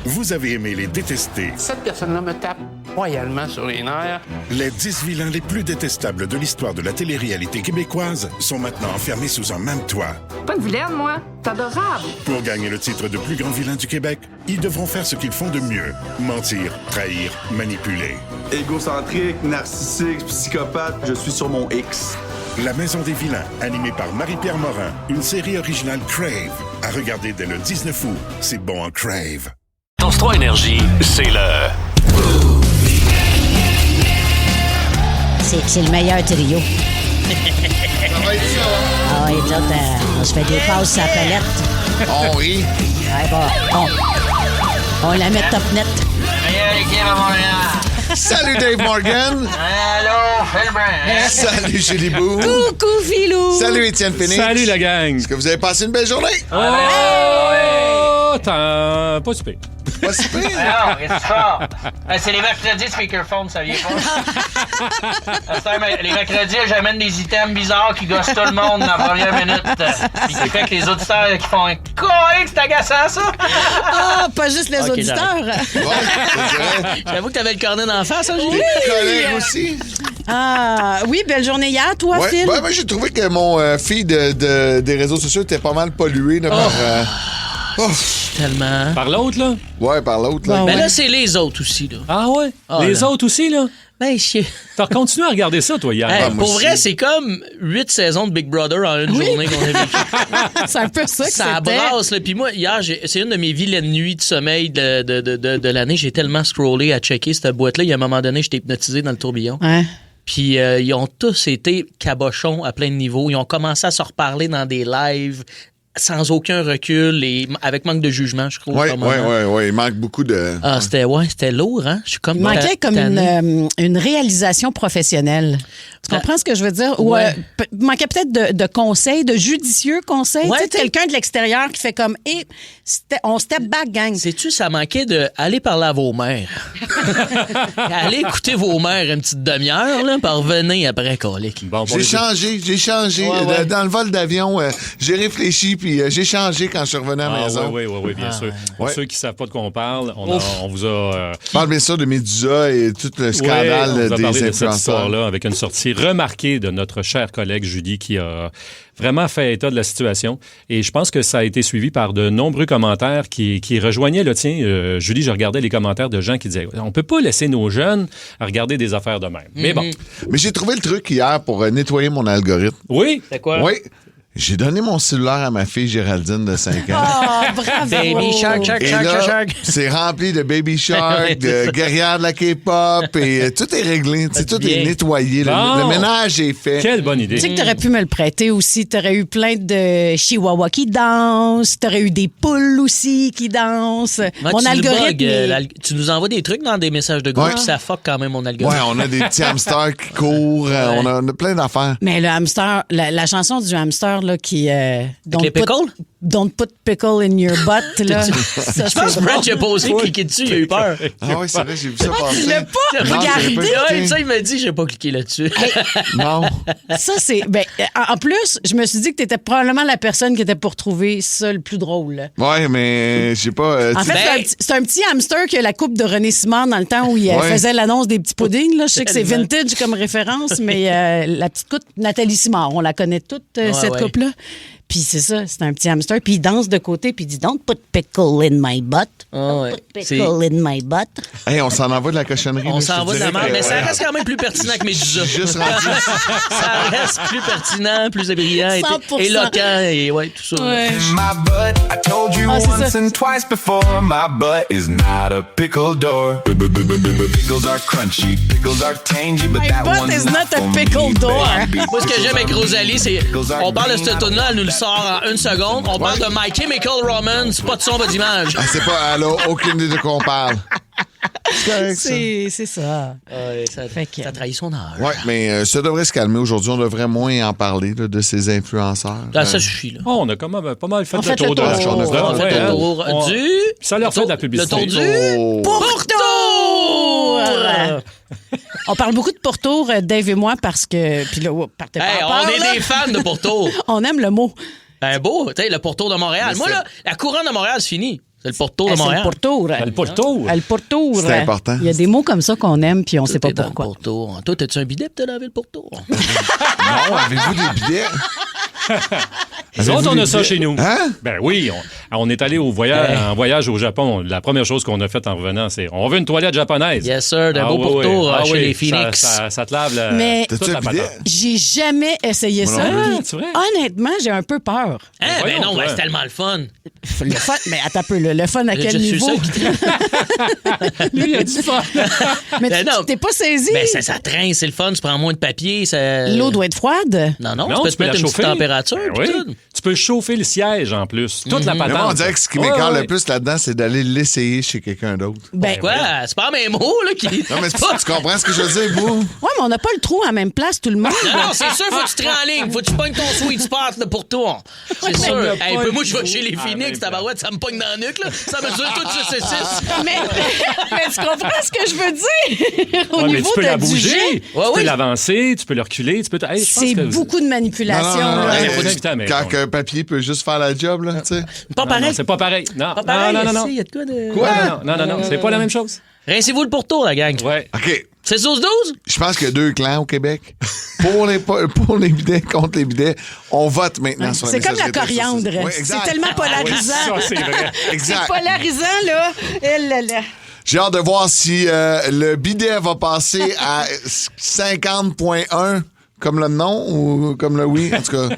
Vous avez aimé les détester. Cette personne-là me tape royalement sur les nerfs. Les 10 vilains les plus détestables de l'histoire de la télé-réalité québécoise sont maintenant enfermés sous un même toit. Pas une vilaine, moi. C'est adorable. Pour gagner le titre de plus grand vilain du Québec, ils devront faire ce qu'ils font de mieux. Mentir, trahir, manipuler. Égocentrique, narcissique, psychopathe, je suis sur mon X. La Maison des vilains, animée par Marie-Pierre Morin, une série originale Crave. À regarder dès le 19 août. C'est bon en Crave. Dans 3 Énergie, c'est le... C'est le meilleur trio. Ça va être ça. Ah oui, nous autres, on se fait des passes à la palette. On rit. Ouais, bon, on la met top net. Meilleure équipe à Montréal. Salut Dave Morgan. Allô, Phil Brown. Salut Julie Bou. Coucou, Philou. Salut Étienne Phoenix. Salut la gang. Est-ce que vous avez passé une belle journée? Oh, t'as pas super. Pas si pire. Non, reste fort. C'est les mercredis speakerphone, ça vient pas. Les mercredis, j'amène des items bizarres qui gossent tout le monde dans la première minute. Puis qui fait que les auditeurs qui font un correct, c'est agaçant, ça. Ah, pas juste les Ok, auditeurs. Ouais, je te dirais. J'avoue que t'avais le cornet d'en face, ça, Julie. Collègue aussi. Ah, oui, belle journée hier, toi, Ouais, Phil. moi j'ai trouvé que mon feed des réseaux sociaux était pas mal pollué là, par... Tellement. Par l'autre, là? Ouais, par l'autre. Là. Bon, Mais ouais. là, c'est les autres aussi, là. Ah ouais? Ah, Les là. autres aussi, là? Ben, chier. T'as continué à regarder ça, toi, hier? Hey, moi pour aussi. vrai, c'est comme 8 saisons de Big Brother en une journée qu'on a vécu. C'est un peu ça que Ça c'était. brasse, là. Puis moi, hier, c'est une de mes vilaines nuits de sommeil de l'année. J'ai tellement scrollé à checker cette boîte-là. Il y a un moment donné, j'étais hypnotisé dans le tourbillon. Ouais. Puis ils ont tous été cabochons à plein de niveaux. Ils ont commencé à se reparler dans des lives sans aucun recul et avec manque de jugement, je trouve. Ouais, par moment. ouais. Il manque beaucoup de... Ah, c'était lourd, hein? Je suis comme Il manquait comme une réalisation professionnelle. Tu comprends ce que je veux dire? Ou Ouais. il manquait peut-être de conseils, de judicieux conseils. Ouais, Tu sais, quelqu'un de l'extérieur qui fait comme on step back, gang. Sais-tu, ça manquait de aller parler à vos mères. Allez écouter vos mères une petite demi-heure, là, puis revenez après, colique. Bon, J'ai changé. Ouais, ouais. Dans le vol d'avion, j'ai réfléchi, puis j'ai changé quand je suis revenu à la maison. Oui, bien sûr. Pour ceux qui ne savent pas de quoi on parle, on vous a... Je parle bien sûr de Medusa et tout le scandale on vous a des parlé de cette influenceurs. histoire-là avec une sortie remarquée de notre chère collègue Julie qui a vraiment fait état de la situation. Et je pense que ça a été suivi par de nombreux commentaires qui rejoignaient le tien. Julie, je regardais les commentaires de gens qui disaient « On peut pas laisser nos jeunes regarder des affaires de même. Mais bon. Mais j'ai trouvé le truc hier pour nettoyer mon algorithme. Oui. C'est quoi? Oui. J'ai donné mon cellulaire à ma fille Géraldine de 5 ans. Oh, bravo! Baby shark, shark, Et shark, là, shark. c'est rempli de Baby Shark, de guerrières de la K-pop, et tout est réglé. Tout bien. est nettoyé. Bon. Le ménage est fait. Quelle bonne idée. Tu sais que t'aurais pu me le prêter aussi. T'aurais eu plein de chihuahuas qui dansent. T'aurais eu des poules aussi qui dansent. Moi, Mon tu nous algorithme... bugs, tu nous envoies des trucs dans des messages de groupe, Ouais. puis ça fuck quand même mon Ouais, algorithme. on a des petits hamsters qui courent. On a plein d'affaires. Mais le hamster, la chanson du hamster là, qui... les pickles? Don't put pickle in your butt. Là. Ça, Je pense c'est que Brad, drôle. j'ai posé, cliqué dessus, il a eu peur. Ah oui, c'est vrai, j'ai vu ça passer. Tu l'as pas Non, regardé? j'ai pas Ouais, écouté. ça, il m'a dit, j'ai pas cliqué là-dessus. Non. Ça, c'est... Ben, en plus, je me suis dit que t'étais probablement la personne qui était pour trouver ça le plus drôle. Là. Ouais, mais je sais pas. En fait, Ben- c'est un petit hamster qui a la coupe de René Simard dans le temps où il Ouais. faisait l'annonce des petits puddings. Là. Je sais que c'est Tellement. vintage comme référence, mais la petite coupe Nathalie Simard, on la connaît toute, cette ouais. coupe-là. Puis c'est ça, c'est un petit hamster. Puis il danse de côté, puis il dit « Don't put pickle in my butt. Ah Don't ouais. put C'est- pickle in my butt. » Hey, on s'en envoie de la cochonnerie. On là, je s'en te va de la dirais merde, que- mais ça reste quand même plus pertinent que Medusa. Juste rendu. Ça reste plus pertinent, plus brillant, 100%. éloquent et ouais, tout ça. Ouais. My butt, I told you Ah, c'est once ça. and twice before, my butt is not a pickle door. Pickles are crunchy, pickles are tangy, but My that butt one's is not a for pickle me, door. baby. Moi, ce que j'aime avec Rosalie, c'est on parle de cette tune-là, elle nous le sort en une seconde. On parle de My Chemical Romance, pas de son, pas d'image. Ah, c'est pas. Elle a aucune idée de quoi on parle. C'est correct, ça. C'est ça. Ouais, ça, Fait que- ça trahit son âge. Ouais, mais ça devrait se calmer aujourd'hui. On devrait moins en parler là, de ces influenceurs. Là, ça suffit, là. Oh, on a quand même pas mal fait On le fait tour le de tour. la chose. On On fait le tour du... Ça leur fait de la publicité. Le tour du... Oh. Pourtour! On parle beaucoup de pourtour, Dave et moi, parce que... Puis là, partez pas Hey, en on peur, est là. des fans de Pourtour. On aime le mot. Ben beau, tu sais, le pourtour de Montréal. Mais Moi, c'est- là, la couronne de Montréal, c'est fini. C'est le pourtour de C'est Montréal. le pourtour. Le pourtour. Le pourtour. C'est important. Il y a des mots comme ça qu'on aime, puis on sait pas T'es dans le pourquoi. pourtour. Toi, t'as-tu un bidet pour te laver le pourtour? Non, avez-vous des billets? Nous autres, on a ça billets? chez nous. Hein? Ben oui, on est allé en voyage au Japon. La première chose qu'on a faite en revenant, c'est on veut une toilette japonaise. Yes, sir. D'un beau oui, pourtour oui. Ah chez oui, les Phoenix. Ça te lave Mais- toute T'as-tu la un bidet? patate. J'ai jamais essayé ça. non puis c'est vrai? honnêtement, j'ai un peu peur. Hein? Voyons, Ben non, toi. c'est tellement le fun. Le fun, mais attends un peu, le fun à Je quel suis niveau? sûr qu'il Lui, il a du fun. Mais Ben non. tu t'es pas saisi? Ben, ça traîne, c'est le fun. Tu prends moins de papier. Ça... L'eau doit être froide. Non, non, Non, tu peux te mettre la une petite chauffer. température. Ben puis oui. tout. Tu peux chauffer le siège en plus. Toute la Mais patente. moi, on dirait que ce qui Ouais, m'écoeure ouais. le plus là-dedans, c'est d'aller l'essayer chez quelqu'un d'autre. Ben, Quoi? C'est pas mes mots, là, qui... Non, mais tu comprends ce que je veux dire, vous? ouais, mais on n'a pas le trou à la même place, tout le monde. Non, c'est sûr, faut que tu te rends en ligne. Faut que tu pognes ton sweet spot là, pour toi. C'est sûr. mais Hey, pas moi, le je vais chez les Ah, Phoenix, même tabarouette, ça me pogne dans la nuque, là. Ça me dure tout de 6 mais tu comprends ce que je veux dire? Au Ouais, mais niveau tu peux la du bouger, jet, tu peux oui. l'avancer, tu peux le reculer, tu peux... Hey, je pense c'est que- beaucoup de manipulation. Non, là. mais faut t'inviter à la maison. Quand un papier peut juste faire la job, là, tu sais. Pas Non, pareil. non, c'est pas pareil. Non, Pas pareil. non. Il y a de quoi de... Quoi? Non, c'est pas la même chose. Rincez-vous le pourtour, la gang. Ouais. OK. C'est 12-12? Je pense qu'il y a 2 clans au Québec. Pour les bidets, contre les bidets, on vote maintenant sur la C'est comme la messagerie texte. coriandre. Oui, exact. C'est tellement polarisant. Ça, c'est vrai. Exact. C'est polarisant, là. Eh là là. J'ai hâte de voir si le bidet va passer à 50.1 comme le non ou comme le oui. En tout cas,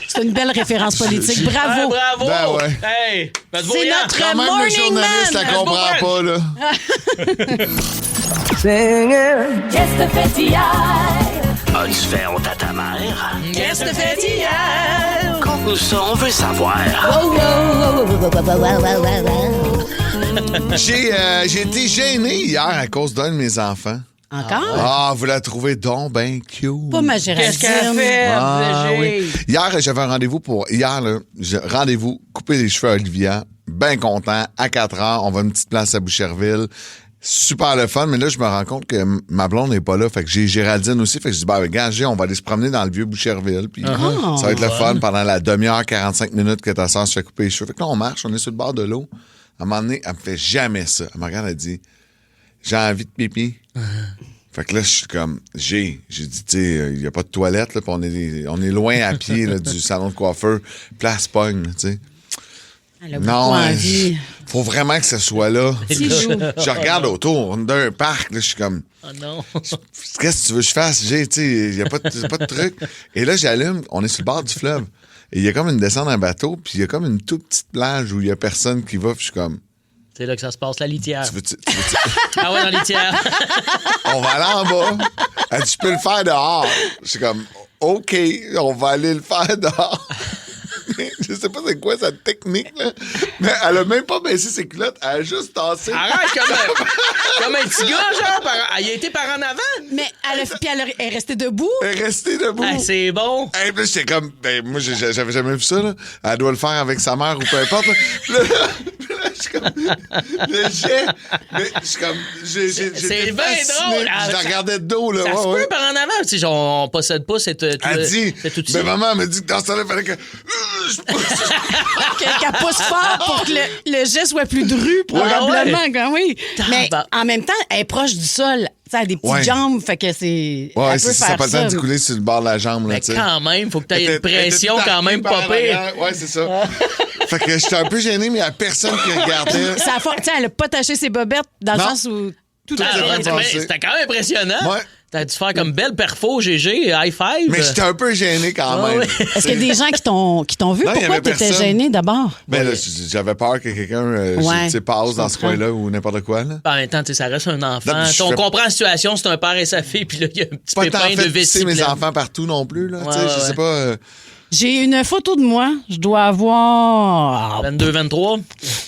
C'est une belle référence politique. Bravo. Ouais, bravo. Ben ouais. Hey, C'est notre Quand même, le morning journaliste la man. comprend pas, là. As-tu fait honte à ta mère? Qu'est-ce que tu fais hier? Conte-nous ça, on veut savoir. J'ai été gêné hier à cause d'un de mes enfants. Encore? Ah, vous la trouvez donc ben cute. Pas ma Géraldine. Qu'est-ce qu'elle fait, Ah, Gégé? oui. Hier, j'avais un rendez-vous pour... Hier, là, rendez-vous, couper les cheveux à Olivia. Bien content. À 4 heures, on va à une petite place à Boucherville. Super le fun. Mais là, je me rends compte que ma blonde n'est pas là. Fait que j'ai Géraldine aussi. Fait que je dis, ben, regarde, on va aller se promener dans le vieux Boucherville. Puis ça va être le fun pendant la demi-heure, 45 minutes que ta soeur se fait couper les cheveux. Fait que là, on marche, on est sur le bord de l'eau. À un moment donné, elle me fait jamais ça. Elle me regarde, elle dit, j'ai envie de pipi. Fait que là, je suis comme, j'ai dit, tu sais, il n'y a pas de toilette, là, puis on est loin à pied là, du salon de coiffeur. Place pogne, tu sais. Elle a beaucoup Non, envie. faut vraiment que ce soit là. Je regarde autour d'un parc, là, je suis comme, Oh non. qu'est-ce que tu veux que je fasse? Tu sais, il n'y a pas de truc. Et là, j'allume, on est sur le bord du fleuve. Et il y a comme une descente d'un bateau, puis il y a comme une toute petite plage où il n'y a personne qui va, puis je suis comme, C'est là que ça se passe, la litière. tu veux-tu- Ah ouais, dans la litière. on va aller en bas. Elle dit, je peux le faire dehors. Je suis comme, OK, on va aller le faire dehors. Je sais pas c'est quoi cette technique, là. Mais elle a même pas baissé ses culottes, elle a juste tassé. Arrête, comme un petit gars, genre. Il a été par en avant. Mais elle est restée debout. Elle est restée debout. Ah, c'est bon. Hey, puis là, j'étais comme, ben, moi, j'avais jamais vu ça, là. Elle doit le faire avec sa mère ou peu importe, là. Puis là, je suis comme, le jet, mais je suis comme, C'est bien drôle. Je la regardais de dos, là. Ça se ouais. peut par en avant. Tu sais, genre, on possède pas cette. Elle dit, cet outil. ben, maman, elle m'a dit que dans ce temps-là, il fallait que, je pousse. Qu'elle pousse fort pour que le jet soit plus dru, probablement. Quand oui. Mais en même temps, elle est proche du sol. Tu sais, elle a des petites Ouais. jambes, fait que c'est. Ouais, elle peut c'est ça, faire pas le temps de couler sur le bord de la jambe, là, Mais tu sais. quand même, faut que tu aies Elle une était- pression elle était quand même par pas en pire. arrière. Ouais, c'est ça. Fait que j'étais un peu gêné, mais il n'y a personne qui regardait. Ça a tu sais, elle a pas taché ses bobettes dans le Non. sens où tout Tout est est Ah, bien mais passé. c'était quand même impressionnant. Ouais. T'as dû faire comme belle perfo, GG, high five. Mais j'étais un peu gêné quand Ouais, même. ouais. Est-ce qu'il y a des gens qui t'ont vu? Non, il y Pourquoi avait tu étais personne. gêné d'abord? Ben là, j'avais peur que quelqu'un Ouais, tu sais, passe je dans ce comprends. coin-là ou n'importe quoi. Là. En même temps, tu sais, ça reste un enfant. Non, je On fais- comprend la situation, c'est un père et sa fille, puis là, il y a un petit Pas le temps pépin fait de de pisser vessie. mes enfants partout non plus. Là, tu sais, Ouais, je ouais. sais pas. J'ai une photo de moi. Je dois avoir. 22, 23.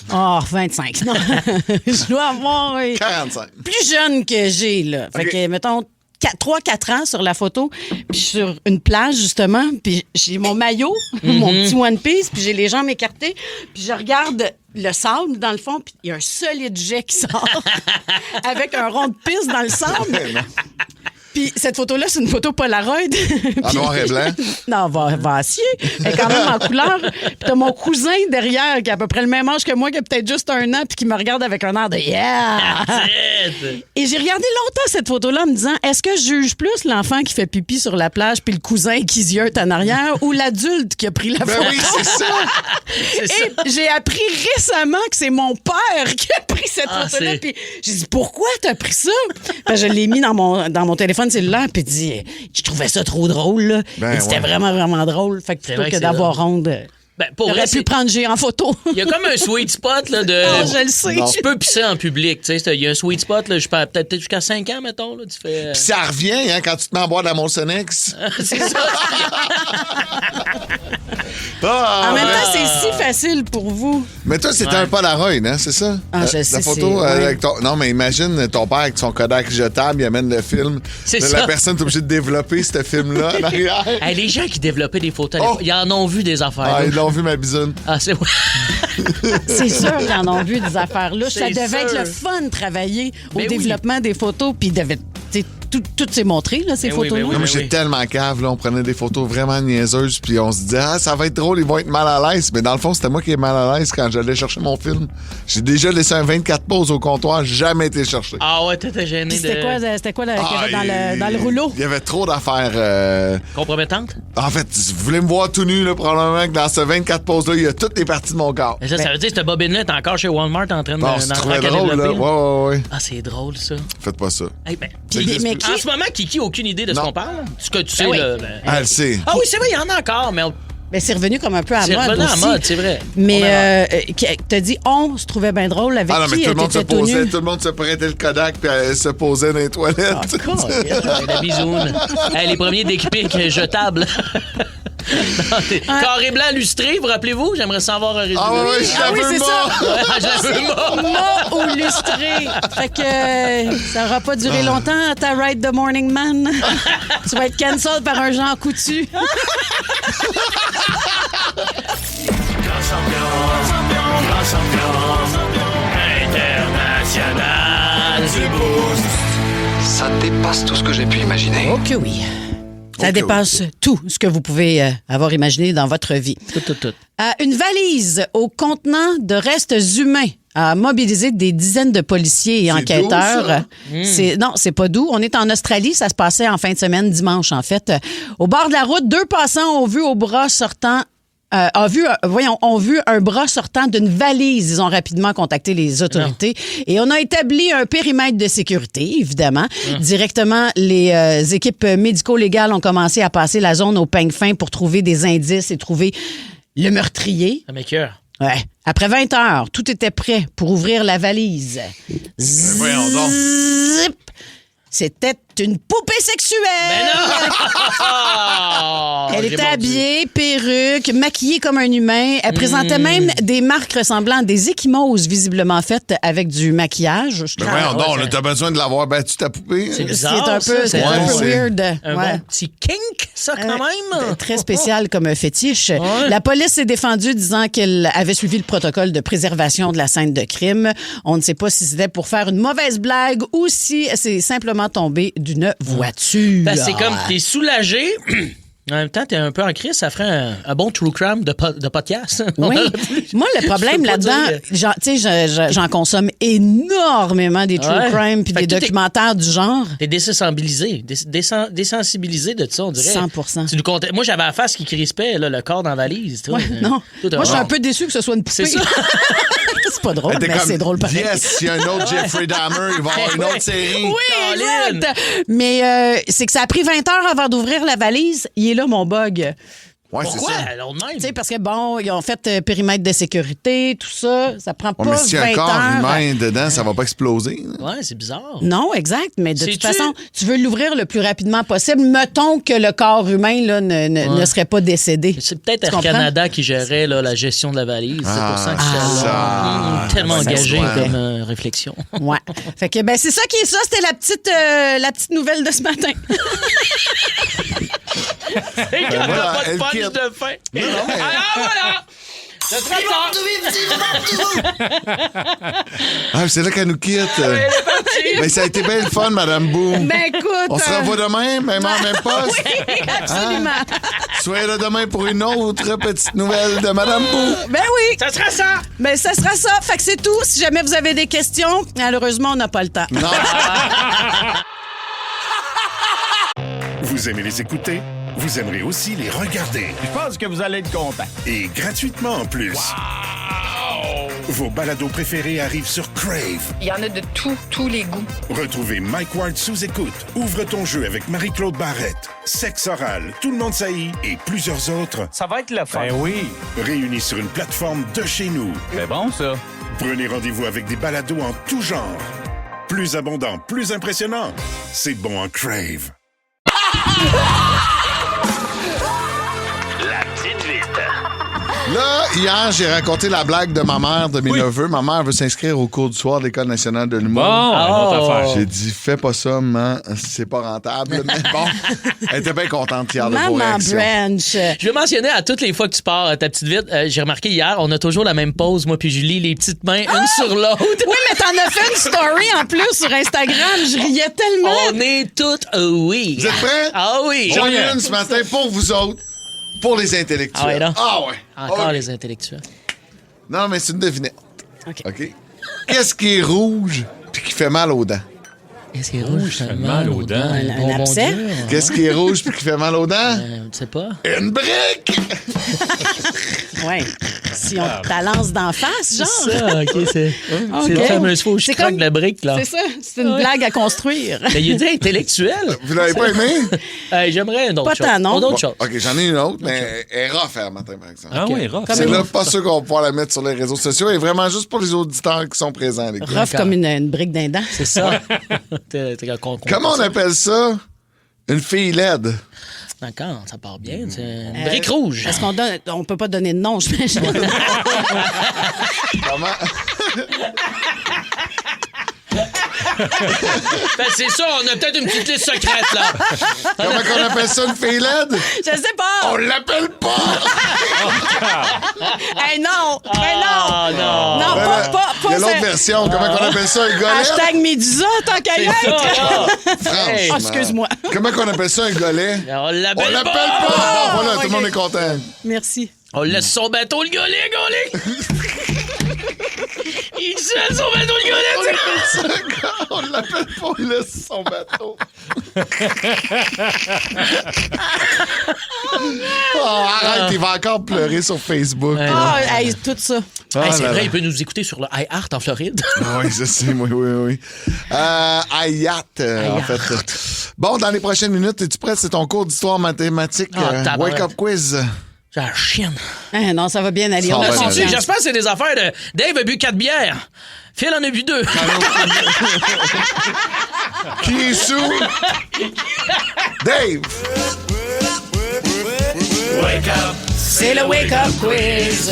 25. Non. Je dois avoir 45. plus jeune que j'ai, là. Fait OK. que, mettons, 3-4 ans sur la photo, puis sur une plage, justement, puis j'ai mon maillot, mon petit One Piece, puis j'ai les jambes écartées, puis je regarde le sable, dans le fond, puis il y a un solide jet qui sort avec un rond de piste dans le sable. Puis cette photo-là, c'est une photo Polaroid. En noir et blanc? Non, va acier. Elle est quand même en couleur. Puis t'as mon cousin derrière qui a à peu près le même âge que moi, qui a peut-être juste 1 an, puis qui me regarde avec un air de « Yeah! » Et j'ai regardé longtemps cette photo-là en me disant, est-ce que je juge plus l'enfant qui fait pipi sur la plage puis le cousin qui ziote en arrière ou l'adulte qui a pris la photo? Oui, c'est ça! Et j'ai appris récemment que c'est mon père qui a pris cette photo-là. Puis j'ai dit, pourquoi t'as pris ça? Ben, je l'ai mis dans mon téléphone cellulaire, puis dit, je trouvais ça trop drôle. Là. Et c'était vraiment, vraiment drôle. Fait que plutôt que d'avoir honte, j'aurais pu prendre G en photo. Il y a comme un sweet spot là, de. Non, je le sais. Tu peux pisser en public. Il y a un sweet spot, là, je peux peut-être jusqu'à 5 ans, mettons. Là, tu fais. Puis ça revient quand tu te mets à boire de la Molsonex. C'est ça. En même temps, c'est si facile pour vous. Mais toi, c'était un Polaroid, hein, c'est ça? Ah, je sais, la photo c'est- avec ton... Non, mais imagine ton père avec son Kodak jetable, il amène le film. C'est Là, ça. La personne est obligée de développer ce film-là en arrière. Hey, les gens qui développaient des photos, à l'époque, ils en ont vu des affaires. Ah, là. ils l'ont vu, ma bisoune. Ah, c'est C'est sûr qu'ils en ont vu des affaires là. Ça C'est devait être sûr. le fun de travailler au Ben oui. développement des photos, puis tout s'est montré, là, ces Ben oui, photos-là. ben oui. Non, moi, j'étais tellement cave, là. On prenait des photos vraiment niaiseuses, puis on se disait, ça va être drôle, ils vont être mal à l'aise. Mais dans le fond, c'était moi qui est mal à l'aise quand j'allais chercher mon film. J'ai déjà laissé un 24 pauses au comptoir, jamais été cherché. Ah ouais, t'étais gêné Puis de. c'était quoi qu'il y avait dans le rouleau? Il y avait trop d'affaires. Compromettante? En fait, si vous voulez me voir tout nu, là, probablement que dans ce 24 pauses-là, il y a toutes les parties de mon corps. Mais ça veut dire que cette bobine-là, t'es encore chez Walmart en train de. Bon, c'est d'en très train de drôle, là. développer, Ouais. Ah, c'est drôle, ça. Faites pas ça. Hey, ben, Mais qui? en ce moment, Kiki a aucune idée de ce Non. qu'on parle. Ce que tu sais, oui. là. Elle sait. Ah oui, c'est vrai, il y en a encore, mais Ben, c'est revenu comme un peu à c'est mode revenu en aussi. mode, c'est vrai. Mais t'as dit on se trouvait bien drôle avec Ah non, mais qui tout le monde se t'étais tout posait, nu? tout le monde se prêtait le Kodak puis elle se posait dans les toilettes. La bisoune. Hey, les premiers déclics jetables. Carré blanc lustré, vous rappelez-vous? J'aimerais savoir un résumé. Ah ouais, je la veux c'est mort. Je la veux mort. Mot ou lustré. Fait que ça aura pas duré longtemps ta ride the morning man. Tu vas être cancel par un Jean Coutu. International du Boost. Ça dépasse tout ce que j'ai pu imaginer. Oh que oui. Ça dépasse tout ce que vous pouvez avoir imaginé dans votre vie. Tout. Une valise au contenant de restes humains a mobilisé des dizaines de policiers et enquêteurs. Non, c'est pas doux. On est en Australie. Ça se passait en fin de semaine, dimanche, en fait. Au bord de la route, 2 passants ont vu au bras sortant ont vu un bras sortant d'une valise. Ils ont rapidement contacté les autorités et on a établi un périmètre de sécurité, évidemment. Directement, les équipes médico-légales ont commencé à passer la zone au peigne fin pour trouver des indices et trouver le meurtrier. Ah, mais cœur. Ouais. Après 20 heures, tout était prêt pour ouvrir la valise. voyons donc. Zip! C'était une poupée sexuelle. Mais non! Elle J'ai était mordu. habillée, perruque, maquillée comme un humain. Elle présentait même des marques ressemblant à des ecchymoses visiblement faites avec du maquillage. Je Mais crois. voyons donc, ça- là, t'as besoin de l'avoir battu ta poupée. C'est Ce qui bizarre, est un peu, ça. c'est un peu c'est- weird. Un Ouais. bon petit kink, ça, quand même. Très spécial comme fétiche. Ouais. La police s'est défendue disant qu'elle avait suivi le protocole de préservation de la scène de crime. On ne sait pas si c'était pour faire une mauvaise blague ou si c'est simplement tombé d'une voiture. Ben, c'est comme, t'es soulagé. En même temps, t'es un peu en crise, ça ferait un bon true crime de podcast. Oui. Moi, le Je problème peux pas là-dedans, dire tu sais, j'en consomme énormément des true Ouais. crime puis Fait des que tout est- documentaires du genre. T'es désensibilisé. Désensibilisé de ça, on dirait. 100%. Tu nous comptais- Moi, j'avais la face qui crispait, là, le corps dans la valise. toi. Ouais, non. Toi, t'as- Moi, je suis un peu déçue que ce soit une poupée. C'est ça. C'est pas drôle, T'es mais comme, c'est drôle pareil. Yes, il y a un autre Jeffrey Dahmer, il va y avoir une autre série. Oui, Colin. exact. Mais c'est que ça a pris 20 heures avant d'ouvrir la valise. Il est là, mon bug. Ouais, c'est Pourquoi? ça. Alors, même. Tu sais, parce que, bon, ils ont fait périmètre de sécurité, tout ça. Ça prend pas Ouais, mais s'il y a 20 un corps heures. humain dedans, ça va pas exploser. Ouais, c'est bizarre. Non, exact. Mais de toute Sais-tu- façon, tu veux l'ouvrir le plus rapidement possible. Mettons que le corps humain là, ne serait pas décédé. C'est peut-être Tu Air comprends? Canada qui gérait là, la gestion de la valise. C'est pour ça que je suis ça. tellement Ça se engagé voit. comme réflexion. Ouais. Fait que, ben, c'est ça qui est ça. C'était la petite nouvelle de ce matin. Et quand voilà, t'as pas elle de punch quitte. de fin. non, mais- Alors voilà! C'est très tard. Ah, c'est là qu'elle nous quitte. Elle est partie. Mais ça a été bien le fun, Madame Boom. Ben écoute. On se revoit demain, même heure, même poste. Oui, absolument. Soyez là demain pour une autre petite nouvelle de Madame Boom. Ben oui. Ça sera ça. Ben ça sera ça. Fait que c'est tout. Si jamais vous avez des questions, malheureusement, on n'a pas le temps. Non. Vous aimez les écouter? Vous aimerez aussi les regarder. Je pense que vous allez être content. Et gratuitement en plus. Vos balados préférés arrivent sur Crave. Il y en a de tous les goûts. Retrouvez Mike Ward sous écoute. Ouvre ton jeu avec Marie-Claude Barrette. Sexe oral, Tout le monde saillit et plusieurs autres. Ça va être le fun. Ben oui. Réunis sur une plateforme de chez nous. C'est bon, ça. Prenez rendez-vous avec des balados en tout genre. Plus abondant, plus impressionnant. C'est bon en Crave. La petite vite. Là, hier, j'ai raconté la blague de ma mère, de mes neveux. Ma mère veut s'inscrire au cours du soir de l'École nationale de l'humour. Bon, une autre affaire. J'ai dit, fais pas ça, maman, c'est pas rentable. Mais bon, elle était bien contente hier de vos Maman réactions. Branch. Je veux mentionner à toutes les fois que tu pars ta petite vite, j'ai remarqué hier, on a toujours la même pose, moi puis Julie, les petites mains une sur l'autre. Oui, mais t'en as fait une story en plus sur Instagram. Je riais tellement. On est toutes oui. Vous êtes prêts? Ah oui. J'en ai une ce matin pour vous autres, pour les intellectuels. Ah ouais, non? Ah ouais. Encore Ok. les intellectuels. Non, mais c'est une devinette. OK. Qu'est-ce qui est rouge puis qui fait mal aux dents? Qu'est-ce qui est rouge? Ça fait mal aux dents. Un abcès? Qu'est-ce qui est rouge puis qui fait mal aux dents? Je sais pas. Une brique! Oui. Si on te la lance d'en face, genre. C'est ça, OK, c'est OK. la fameuse fois où je C'est craque comme- la brique, là. C'est ça. C'est une blague à construire. Mais il a dit intellectuel. Vous l'avez pas aimé? J'aimerais une autre Pas chose. tant, non. Une autre Bon, chose. OK, j'en ai une autre, mais elle est rough à matin, par exemple. Ah oui, rough. C'est là, pas sûr qu'on va pouvoir la mettre sur les réseaux sociaux. Elle est vraiment juste pour les auditeurs qui sont présents, les gars. Rough comme une brique d'un dent. C'est ça. Comment on appelle ça? Une fille laide. D'accord, ça part bien. C'est une brique rouge. Est-ce on peut pas donner de nom, j'imagine? Comment? Ben, c'est ça, on a peut-être une petite liste secrète, là. Comment qu'on appelle ça, une fille laide? Je sais pas. On l'appelle pas! Hey, non! Ben non! Ah, non. Non, pas Il y a l'autre ça. version. Comment qu'on appelle ça, un golet? Hashtag Médusa, tant qu'à y C'est ça, être. là. Franchement. Oh, excuse-moi. Comment qu'on appelle ça, un golet? On On l'appelle l'appelle pas. pas! Bon, voilà, tout ok. le monde est content. Merci. On laisse son bateau, le golet. Il gèle son bateau, le golet. On l'appelle pas, on laisse son bateau. Oh, arrête, il va encore pleurer sur Facebook. Ouais. Ah, hey, tout ça. Ah C'est là vrai, là. il peut nous écouter sur le iHeart en Floride. Oui, je sais, oui. Ayat, en fait. Bon, dans les prochaines minutes, es-tu prêt? C'est ton cours d'histoire mathématique. tabarouette. Wake up quiz. J'ai la chienne. Hein, non, ça va bien aller. Ça On va a bien confiance. aller. J'espère que c'est des affaires de Dave a bu 4 bières. Phil en a bu 2. Qui est sous? Dave! Wake up. C'est le Wake Up Quiz.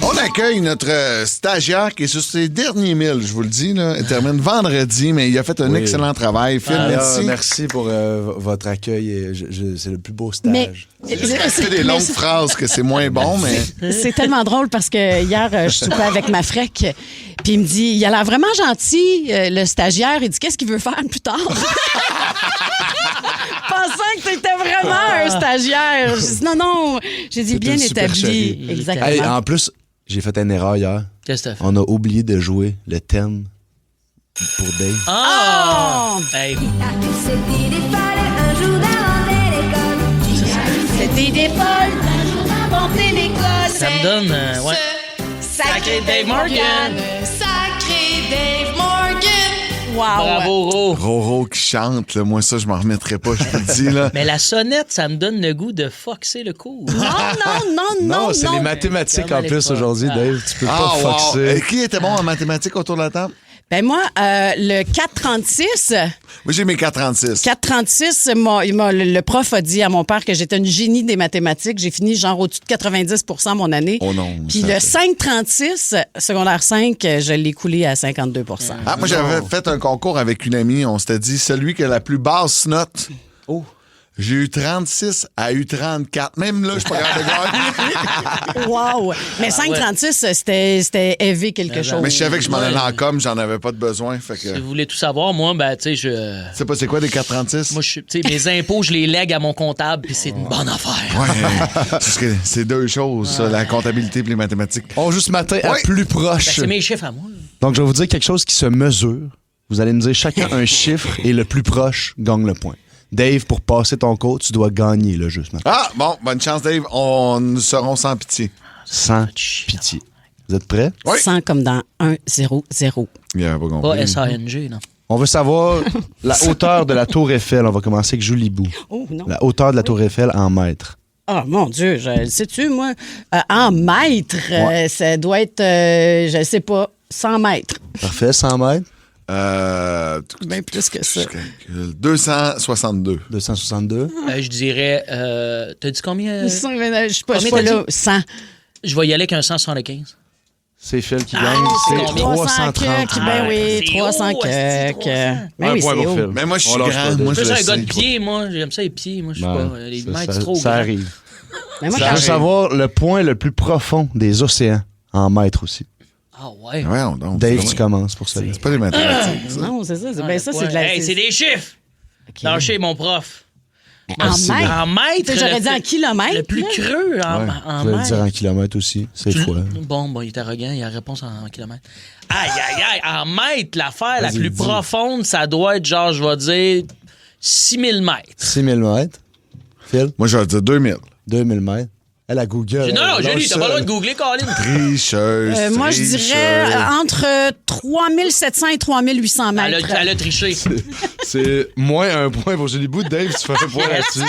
On accueille notre stagiaire qui est sur ses derniers 1000, je vous le dis. Là. Il termine vendredi, mais il a fait un excellent travail. Phil, merci. Merci pour votre accueil. C'est le plus beau stage. Mais Il fait des longues phrases que c'est moins bon, mais... c'est tellement drôle parce que hier, je soupais avec ma frec, puis il me dit, il a l'air vraiment gentil, le stagiaire. Il dit, qu'est-ce qu'il veut faire plus tard? Pensant que t'étais vraiment un stagiaire. J'ai dit, non. J'ai dit, bien une supercherie. établi. Exactement. Hey, en plus, j'ai fait une erreur hier. Qu'est-ce que t'as fait? On a oublié de jouer le thème pour Dave. Ah! Hey. C'était des folles, un jour d'inventer l'école. Ça me donne... ouais. Sacré Dave Morgan. Sacré Dave Morgan. Wow. Bravo, Ro. Roro qui chante, là, moi ça, je m'en remettrai pas, je vous le dis. Là. Mais la sonnette, ça me donne le goût de foxer le cours. Non. C'est les mathématiques Comment en elle est plus pas? aujourd'hui, Dave. Tu peux pas wow. foxer. Et qui était bon en mathématiques autour de la table? Ben moi, le 436... Moi, j'ai mes 436. 436, le prof a dit à mon père que j'étais une génie des mathématiques. J'ai fini genre au-dessus de 90 mon année. Oh non. Puis ça le fait- 536, secondaire 5, je l'ai coulé à 52 Ah, moi, j'avais fait un concours avec une amie. On s'était dit, celui qui a la plus basse note J'ai eu 36, elle a eu 34. Même là, je suis pas capable de gagner. Wow! Mais 5,36, c'était élevé quelque chose. Mais je savais que je m'en allais en com, j'en avais pas de besoin. Fait que... Si vous voulez tout savoir, moi, ben, tu sais, je. Tu sais pas c'est quoi des 4,36? Moi, tu sais, mes impôts, je les lègue à mon comptable, puis c'est une bonne affaire. Ouais. Parce que c'est deux choses, ça, la comptabilité et les mathématiques. On joue ce matin à plus proche. Ben, c'est mes chiffres à moi. Donc, je vais vous dire quelque chose qui se mesure. Vous allez me dire chacun un chiffre et le plus proche gagne le point. Dave, pour passer ton code, tu dois gagner le jeu ce matin. Ah, bon, bonne chance, Dave. Nous serons sans pitié. Sans pitié. Vous êtes prêts? Oui. 100 comme dans 1, 0, 0. Yeah, pas compris. Pas S-A-N-G, non. On veut savoir la hauteur de la tour Eiffel. On va commencer avec Julie Bou. Oh, non. La hauteur de la tour Eiffel en mètres. Oh, mon Dieu, je le sais-tu, moi? En mètres, ça doit être, je sais pas, 100 mètres. Parfait, 100 mètres. Bien plus que ça. 262. 262. Je dirais, t'as dit combien? Je suis pas là, 100. Je vais y aller avec un 175. C'est Phil qui gagne. C'est 330. Ben oui, 300 quelques. Ben oui, c'est haut. Mais moi, je suis grand. Moi, je je suis un gars de sais. pied, moi. J'aime ça, les pieds. Moi, je sais pas. Les mètres, c'est trop Ça grand. arrive. Mais moi, Je veux savoir le point le plus profond des océans en mètres aussi. Ah ouais. Ouais, donc, Dave, tu commences pour ça. c'est pas des mathématiques. Non, c'est ça. Ben ça, c'est de la... Hey, c'est des chiffres. Lâchez mon prof. En mètres. En mètres. J'aurais dit en kilomètres. Le plus creux en Je vais le dire mètres. en kilomètres aussi. C'est fois. Bon, il est arrogant, il a la réponse en kilomètres. Aïe, aïe, aïe, en mètres, l'affaire la plus profonde, ça doit être genre, je vais dire, 6000 mètres. 6000 mètres. Phil? Moi, je vais dire 2000. 2000 mètres. Elle a Google. Non, Julie, t'as pas le droit de googler, Colin. Tricheuse. Moi, je dirais entre 3700 et 3800 mètres. Elle a triché. C'est moins un point pour Julie Bou. Dave, tu fais un point là-dessus.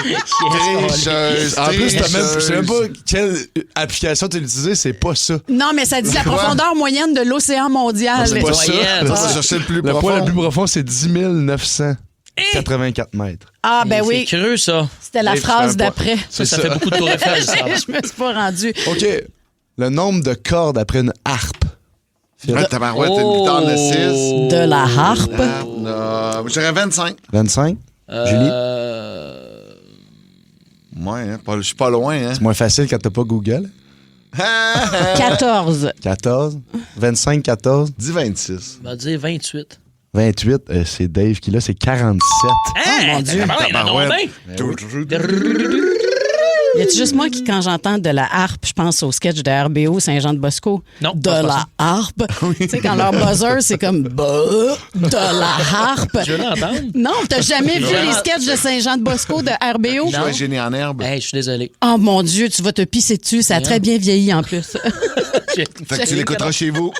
Tricheuse. En plus, je sais même pas quelle application tu as utilisée, c'est pas ça. Non, mais ça dit la profondeur moyenne de l'océan mondial. C'est pas ça. Là, tu cherchais le plus Le profond. point le plus profond, c'est 10 984 mètres. Ah, ben oui. C'est creux, ça. C'était la Dave, phrase tu fais un d'après. Ça fait beaucoup de tours Eiffel, ça. Je me suis pas rendu. OK. Le nombre de cordes après une harpe. Ouais, tabarouette, t'as une guitare de 6. De la harpe. Je dirais 25. 25. Julie? Ouais, hein, je suis pas loin. Hein. C'est moins facile quand t'as pas Google. 14. 14. 25, 14. Dis 26. On va dire 28. 28, c'est Dave qui l'a, c'est 47. Hein? mon Dieu. Y a-tu juste moi qui, quand j'entends de la harpe, je pense au sketch de RBO Saint-Jean-de-Bosco? Non, De pas la ça. harpe. Tu sais, quand leur buzzer, c'est comme de la harpe. Tu veux l'entendre? Non, t'as jamais vu les sketchs de Saint-Jean-de-Bosco de RBO? Je suis un génie en herbe. Hey, je suis désolé. Oh mon Dieu, tu vas te pisser dessus. Ça a très bien vieilli en plus. Fait que tu l'écouteras chez vous.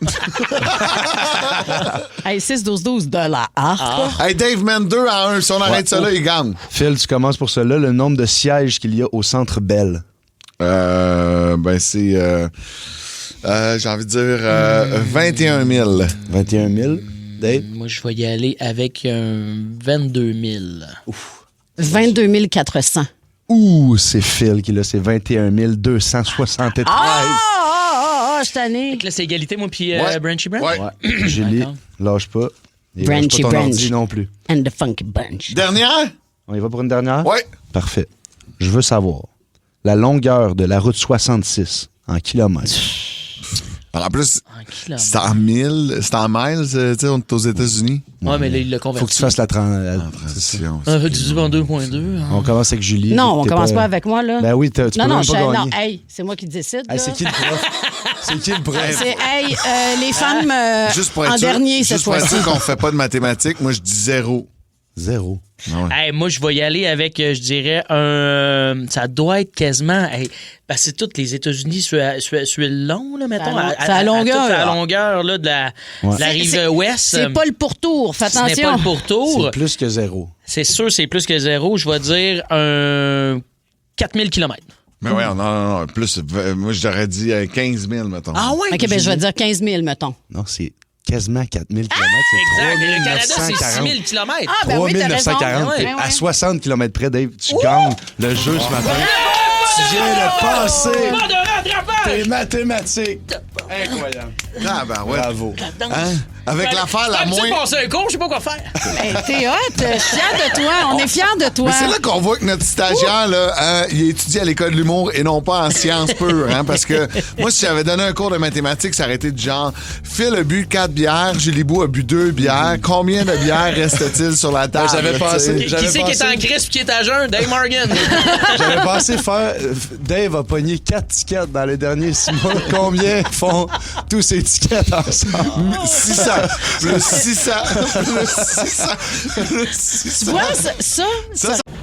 Hey, 6-12-12 de la harpe. Hey, Dave mène 2-1. Si on arrête ça là, il gagne. Phil, tu commences pour cela. Le nombre de sièges qu'il y a au Centre Bell. Ben, c'est. J'ai envie de dire 21 000. 21 000. Dave? Moi, je vais y aller avec un 22 000. 22 400. Ouh, c'est Phil qui l'a, c'est 21 273. Je suis tannée. Là, c'est égalité, moi, puis Ouais. Branchy Branch? Ouais. Julie, D'accord. lâche pas. Et Branchy lâche pas ton Branch. ordi non plus. And the funky bunch. Dernière? On y va pour une dernière? Ouais. Parfait. Je veux savoir la longueur de la route 66 en kilomètres. En plus, En kilomètres. c'est en 1000, c'est en miles, tu sais, on est aux États-Unis. Ouais, mais là, il l'a converti. Faut que tu fasses la Transition. Un peu du en 2.2. On commence avec Julie. Non, on T'es commence pas avec moi, là. Ben oui, tu peux non, même je pas non, gagner. hey, c'est moi qui décide. Hey, là. c'est qui le prof? C'est qui le prof? C'est, hey, les femmes Juste pour être en sûr, dernier cette juste pour être fois-ci. sûr qu'on fait pas de mathématiques, moi je dis 0. 0. Hey, moi, je vais y aller avec, je dirais, un. Ça doit être quasiment. Hey, parce que c'est tous les États-Unis sur le long, là, mettons. C'est à longueur. C'est à longueur là, de la rive ouest. C'est pas le pourtour, fais Ce n'est pas attention. le pourtour. C'est plus que 0. C'est sûr, c'est plus que 0. Je vais dire un 4000 km. Mais ouais, non. Plus, moi j'aurais dit 15 000, mettons. Ah ouais? OK, ben je vais dire 15 000, mettons. Non, c'est quasiment 4000 km. Exact. C'est Le Canada, c'est 3940. 6000 km. Ah, ben oui, t'as raison. 3940. Ouais, T'es ouais. à 60 km près, Dave. Tu gagnes le jeu ce matin. Tu viens de passer Pas de rattrapage! tes mathématiques. Incroyable. Ah, ben ouais. Bravo. Hein? Avec l'affaire la moins... Tu passer un cours, je sais pas quoi faire. Hey, t'es hot, je suis fière de toi. On est fiers de toi. Mais c'est là qu'on voit que notre stagiaire, là, il étudie à l'école de l'humour et non pas en sciences pures. Hein, parce que moi, si j'avais donné un cours de mathématiques, ça aurait été du genre Phil a bu 4 bières, Julie Beau a bu 2 bières. Combien de bières reste-t-il sur la table? J'avais pensé. Qui c'est qui est en crisp et qui est à jeun? Dave Morgan. J'avais pensé faire. Dave a pogné 4 tickets dans les derniers 6 mois. Combien font tous ces tickets ensemble? 600. Plus 600. Plus 600. Plus 600. Tu vois, ça.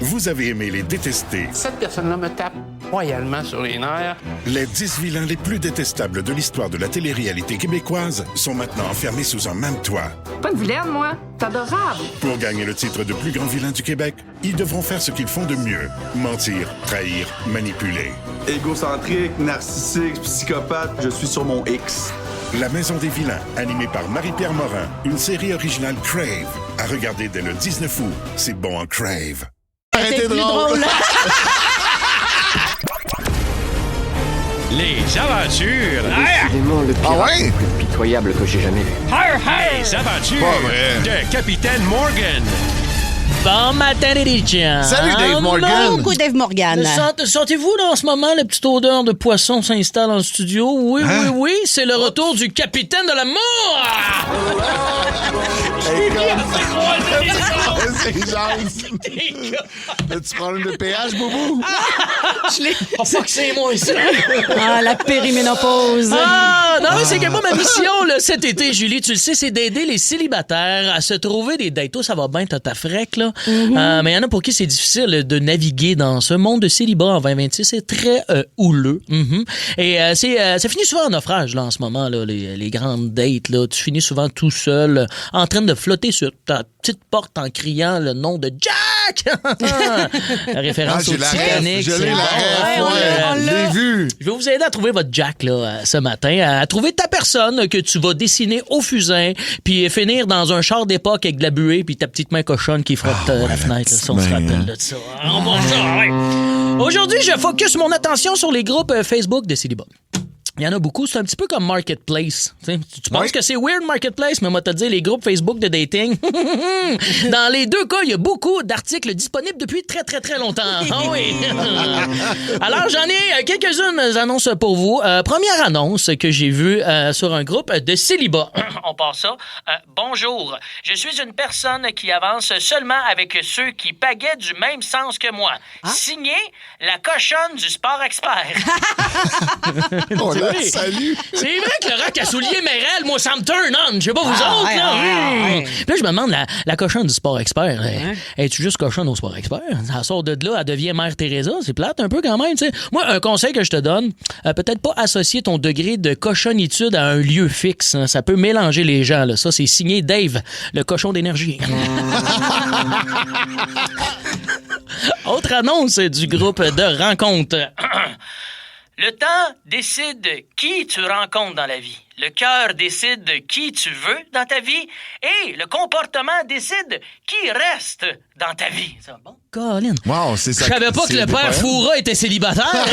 Vous avez aimé les détester. Cette personne-là me tape royalement sur les nerfs. Les 10 vilains les plus détestables de l'histoire de la télé-réalité québécoise sont maintenant enfermés sous un même toit. Pas une vilaine, moi. C'est adorable. Pour gagner le titre de plus grand vilain du Québec, ils devront faire ce qu'ils font de mieux. Mentir, trahir, manipuler. Égocentrique, narcissique, psychopathe, je suis sur mon X. La Maison des vilains, animée par Marie-Pierre Morin, une série originale Crave. À regarder dès le 19 août. C'est bon en Crave. Arrêtez drôle. Les aventures. Décidément le pirate le plus pitoyable que j'ai jamais vu. Les aventures Pas vrai. de Capitaine Morgan. Bon matin, les gens. Salut, Dave Morgan. Coucou, Dave Morgan. Sentez-vous, là, en ce moment, la petite odeur de poisson s'installe dans le studio? Oui, Hein? oui, c'est le retour du capitaine de l'amour! C'est gentil. As-tu problème de péage, Boubou? Oh, fuck, c'est moi, ça! Ah, la périménopause. Ah, non, mais c'est que moi, ma mission, là, cet été, Julie, tu le sais, c'est d'aider les célibataires à se trouver des dates. Toi, ça va bien, t'as ta frec, là. Mais il y en a pour qui c'est difficile de naviguer dans ce monde de célibat en 2026. C'est très houleux. Et ça finit souvent en naufrage, là, en ce moment, là, les grandes dates, là. Tu finis souvent tout seul, en train de flotter sur ta petite porte en criant le nom de Jack! La référence au Titanic. Je l'ai, la rêve, je l'ai vu. Je vais vous aider à trouver votre Jack là, ce matin, à trouver ta personne que tu vas dessiner au fusain, puis finir dans un char d'époque avec de la buée, puis ta petite main cochonne qui frotte la fenêtre. Là, si on se rappelle de ça. On va ça, ouais. Aujourd'hui, je focus mon attention sur les groupes Facebook de célibat. Il y en a beaucoup. C'est un petit peu comme Marketplace. Tu penses que c'est weird, Marketplace, mais moi, te dire, les groupes Facebook de dating. Dans les deux cas, il y a beaucoup d'articles disponibles depuis très, très, très longtemps. Ah oui! Alors, j'en ai quelques-unes annonces pour vous. Première annonce que j'ai vue sur un groupe de célibat. On passe ça. Bonjour. Je suis une personne qui avance seulement avec ceux qui pagaient du même sens que moi. Signé, la cochonne du sport expert. Oh là, salut! C'est vrai que le rock à souliers Merrell, moi, ça me turn on. Je sais pas vous autres, là. Puis là, je me demande, la cochonne du sport expert, es-tu juste cochonne au sport expert? Elle sort de là, elle devient Mère Teresa. C'est plate un peu quand même, tu sais. Moi, un conseil que je te donne, peut-être pas associer ton degré de cochonnitude à un lieu fixe. Hein. Ça peut mélanger les gens, là. Ça, c'est signé Dave, le cochon d'énergie. Autre annonce du groupe de rencontres. Le temps décide qui tu rencontres dans la vie. Le cœur décide qui tu veux dans ta vie. Et le comportement décide qui reste dans ta vie. Ça va bon? Colin. Wow, c'est ça. Je savais pas que le père Foura était célibataire.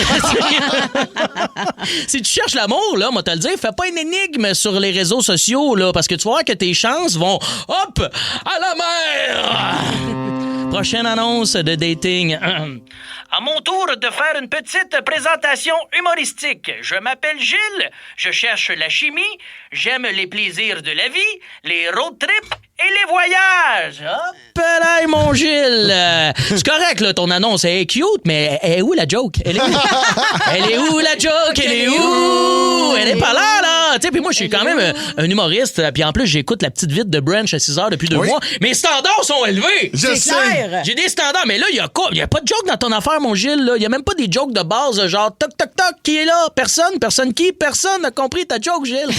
Si tu cherches l'amour, là, moi te le dire, fais pas une énigme sur les réseaux sociaux, là, parce que tu vas voir que tes chances vont, hop, à la mer. Prochaine annonce de dating. À mon tour de faire une petite présentation humoristique. Je m'appelle Gilles, je cherche la chimie, j'aime les plaisirs de la vie, les road trips et les voyages. Hop là, mon Gilles. C'est correct, là, ton annonce est cute, mais elle est où la joke? Elle est où? Elle est où la joke? Elle est où? Elle est pas là, là. Tu sais, puis moi, je suis quand même un humoriste, puis en plus, j'écoute la petite vite de brunch à 6 heures depuis 2 mois. Mes standards sont élevés. Je sais. J'ai des standards, mais là, il y a pas de joke dans ton affaire, mon Gilles, là. Il y a même pas des jokes de base, genre toc, toc, toc, qui est là? Personne qui? Personne n'a compris ta joke, Gilles.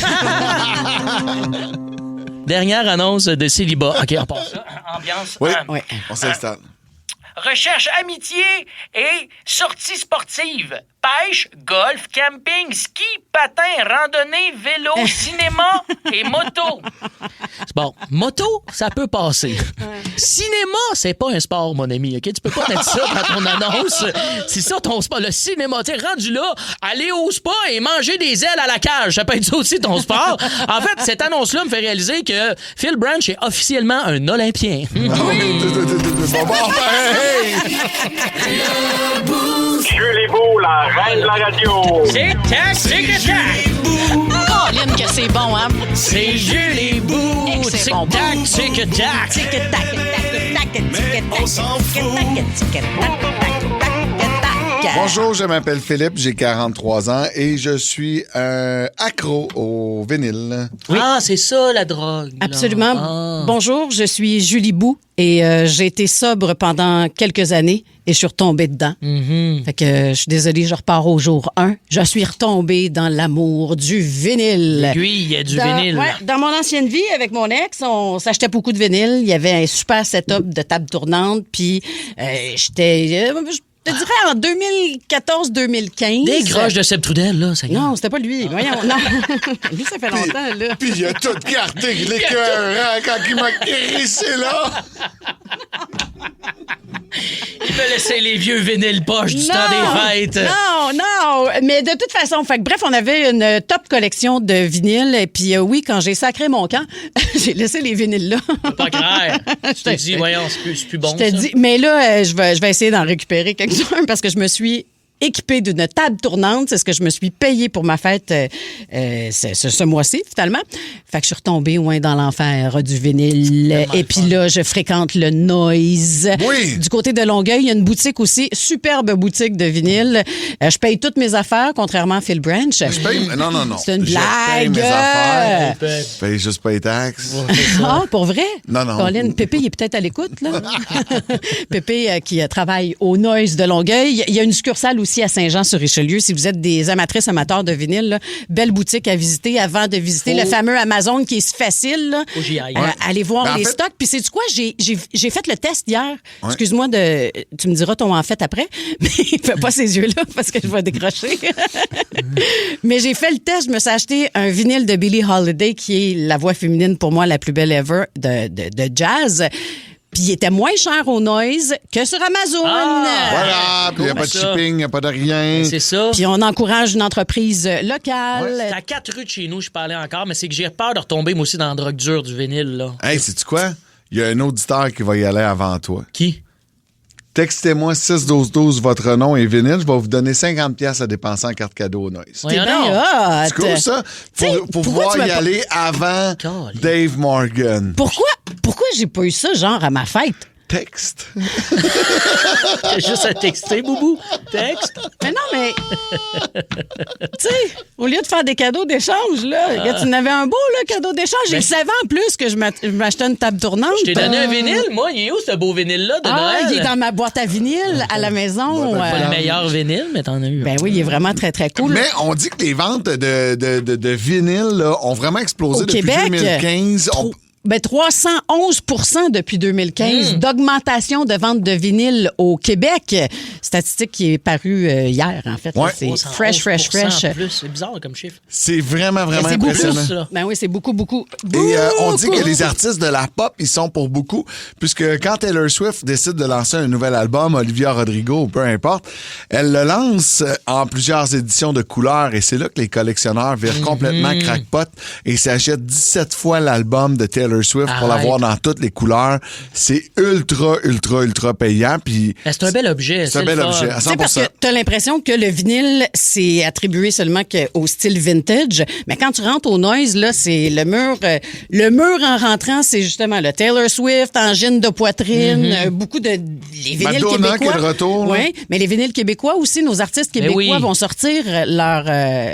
Dernière annonce de célibat. OK, on passe ça. Ambiance. Oui, on s'installe. Recherche amitié et sortie sportive. pêche, golf, camping, ski, patin, randonnée, vélo, cinéma et moto. Bon, moto, ça peut passer. Cinéma, c'est pas un sport, mon ami, OK? Tu peux pas mettre ça dans ton annonce. C'est ça ton sport. Le cinéma, tu sais, rendu là, aller au spa et manger des ailes à la cage, ça peut être ça aussi ton sport. En fait, cette annonce-là me fait réaliser que Phil Branch est officiellement un Olympien. Julie Beau, la reine de la radio. C'est tac, tic tac. Colin, que c'est bon, hein? C'est Julie Beau. C'est bon. Tac, tic tac. Tic tac, tac, tac, tic tac, on s'en fout. tic tac, tac. Bonjour, je m'appelle Philippe, j'ai 43 ans et je suis un accro au vinyle. Oui. Ah, c'est ça, la drogue. Là. Absolument. Ah. Bonjour, je suis Julie Bou et j'ai été sobre pendant quelques années et je suis retombée dedans. Fait que je suis désolée, je repars au jour 1. Je suis retombée dans l'amour du vinyle. Lui, il y a du vinyle. Ouais, dans mon ancienne vie, avec mon ex, on s'achetait beaucoup de vinyle. Il y avait un super setup de table tournante. Puis j'étais... je te dirais en 2014-2015. Des groches de Seb Trudel, là. Ça non, c'était pas lui. Voyons, non. Lui, ça fait longtemps, là. Puis il a tout gardé l'écœur quand il m'a crissé là. Il me laissait les vieux vinyles poches du temps des fêtes. Non. Mais de toute façon, bref, on avait une top collection de vinyles. Et puis oui, quand j'ai sacré mon camp, j'ai laissé les vinyles là. Pas clair. Je t'ai dit, voyons, c'est plus bon. Je t'ai dit, mais là, je vais essayer d'en récupérer quelques-uns parce que je me suis équipée d'une table tournante. C'est ce que je me suis payé pour ma fête ce mois-ci, finalement. Fait que je suis retombée dans l'enfer du vinyle. Et puis là, je fréquente le Noise. Oui. Du côté de Longueuil, il y a une boutique aussi, superbe boutique de vinyle. Je paye toutes mes affaires, contrairement à Phil Branch. Je paye... Non. C'est une Je blague. paye mes affaires. Je paye juste pas les taxes. Ah, pour vrai? Non. Colin, Pépé, il est peut-être à l'écoute, là. Pépé qui travaille au Noise de Longueuil. Il y a une succursale aussi à Saint-Jean-sur-Richelieu. Si vous êtes des amateurs de vinyle, là, belle boutique à visiter avant de visiter le fameux Amazon qui est si facile. Là. Allez voir les stocks. Puis sais-tu quoi? J'ai fait le test hier. Ouais. Excuse-moi, tu me diras ton en fait après, mais fais pas ces yeux-là parce que je vais décrocher. Mais j'ai fait le test. Je me suis acheté un vinyle de Billie Holiday qui est la voix féminine pour moi la plus belle ever de jazz. Puis il était moins cher au Noise que sur Amazon. Voilà, puis il n'y a pas de shipping, il n'y a pas de rien. C'est ça. Puis on encourage une entreprise locale. Ouais. C'est à 4 rues de chez nous, je parlais encore, mais c'est que j'ai peur de retomber, moi aussi, dans la drogue dure du vinyle. Là. Hey, sais-tu quoi? Il y a un auditeur qui va y aller avant toi. Qui? Textez-moi 6-12-12 votre nom et vinyle. Je vais vous donner 50$ à dépenser en carte cadeau au Noise. C'est bien hot. C'est cool, ça? Pour pouvoir y aller avant Dave Morgan. Pourquoi j'ai pas eu ça, genre, à ma fête? Texte. T'as juste à texter, Boubou. Texte. Mais non, mais... tu sais, au lieu de faire des cadeaux d'échange, là, tu en avais un beau là, cadeau d'échange. Je savais en plus que je m'achetais une table tournante. Je t'ai donné un vinyle, moi. Il est où, ce beau vinyle-là de Noël? Il est dans ma boîte à vinyle à la maison. Pas le meilleur vinyle, mais t'en as eu. Ben oui, il est vraiment très, très cool. Mais on dit que les ventes de vinyle là, ont vraiment explosé au depuis Québec, 2015. 311 depuis 2015 d'augmentation de vente de vinyle au Québec. Statistique qui est parue hier, en fait. Ouais. C'est fresh. C'est bizarre comme chiffre. C'est vraiment impressionnant. Beaucoup, ben oui, c'est beaucoup. Et on dit que les artistes de la pop, ils sont pour beaucoup, puisque quand Taylor Swift décide de lancer un nouvel album, Olivia Rodrigo, peu importe, elle le lance en plusieurs éditions de couleurs et c'est là que les collectionneurs virent complètement crackpot et s'achètent 17 fois l'album de Taylor Swift pour l'avoir dans toutes les couleurs. C'est ultra payant. Puis c'est un bel objet. C'est un bel objet, à 100%. Parce que t'as l'impression que le vinyle, c'est attribué seulement au style vintage. Mais quand tu rentres au Noise, là, c'est le mur. Le mur en rentrant, c'est justement le Taylor Swift, Angine de poitrine, beaucoup de... Les vinyles Madonna québécois. qui est de retour. Oui, mais les vinyles québécois aussi, nos artistes québécois vont sortir leur...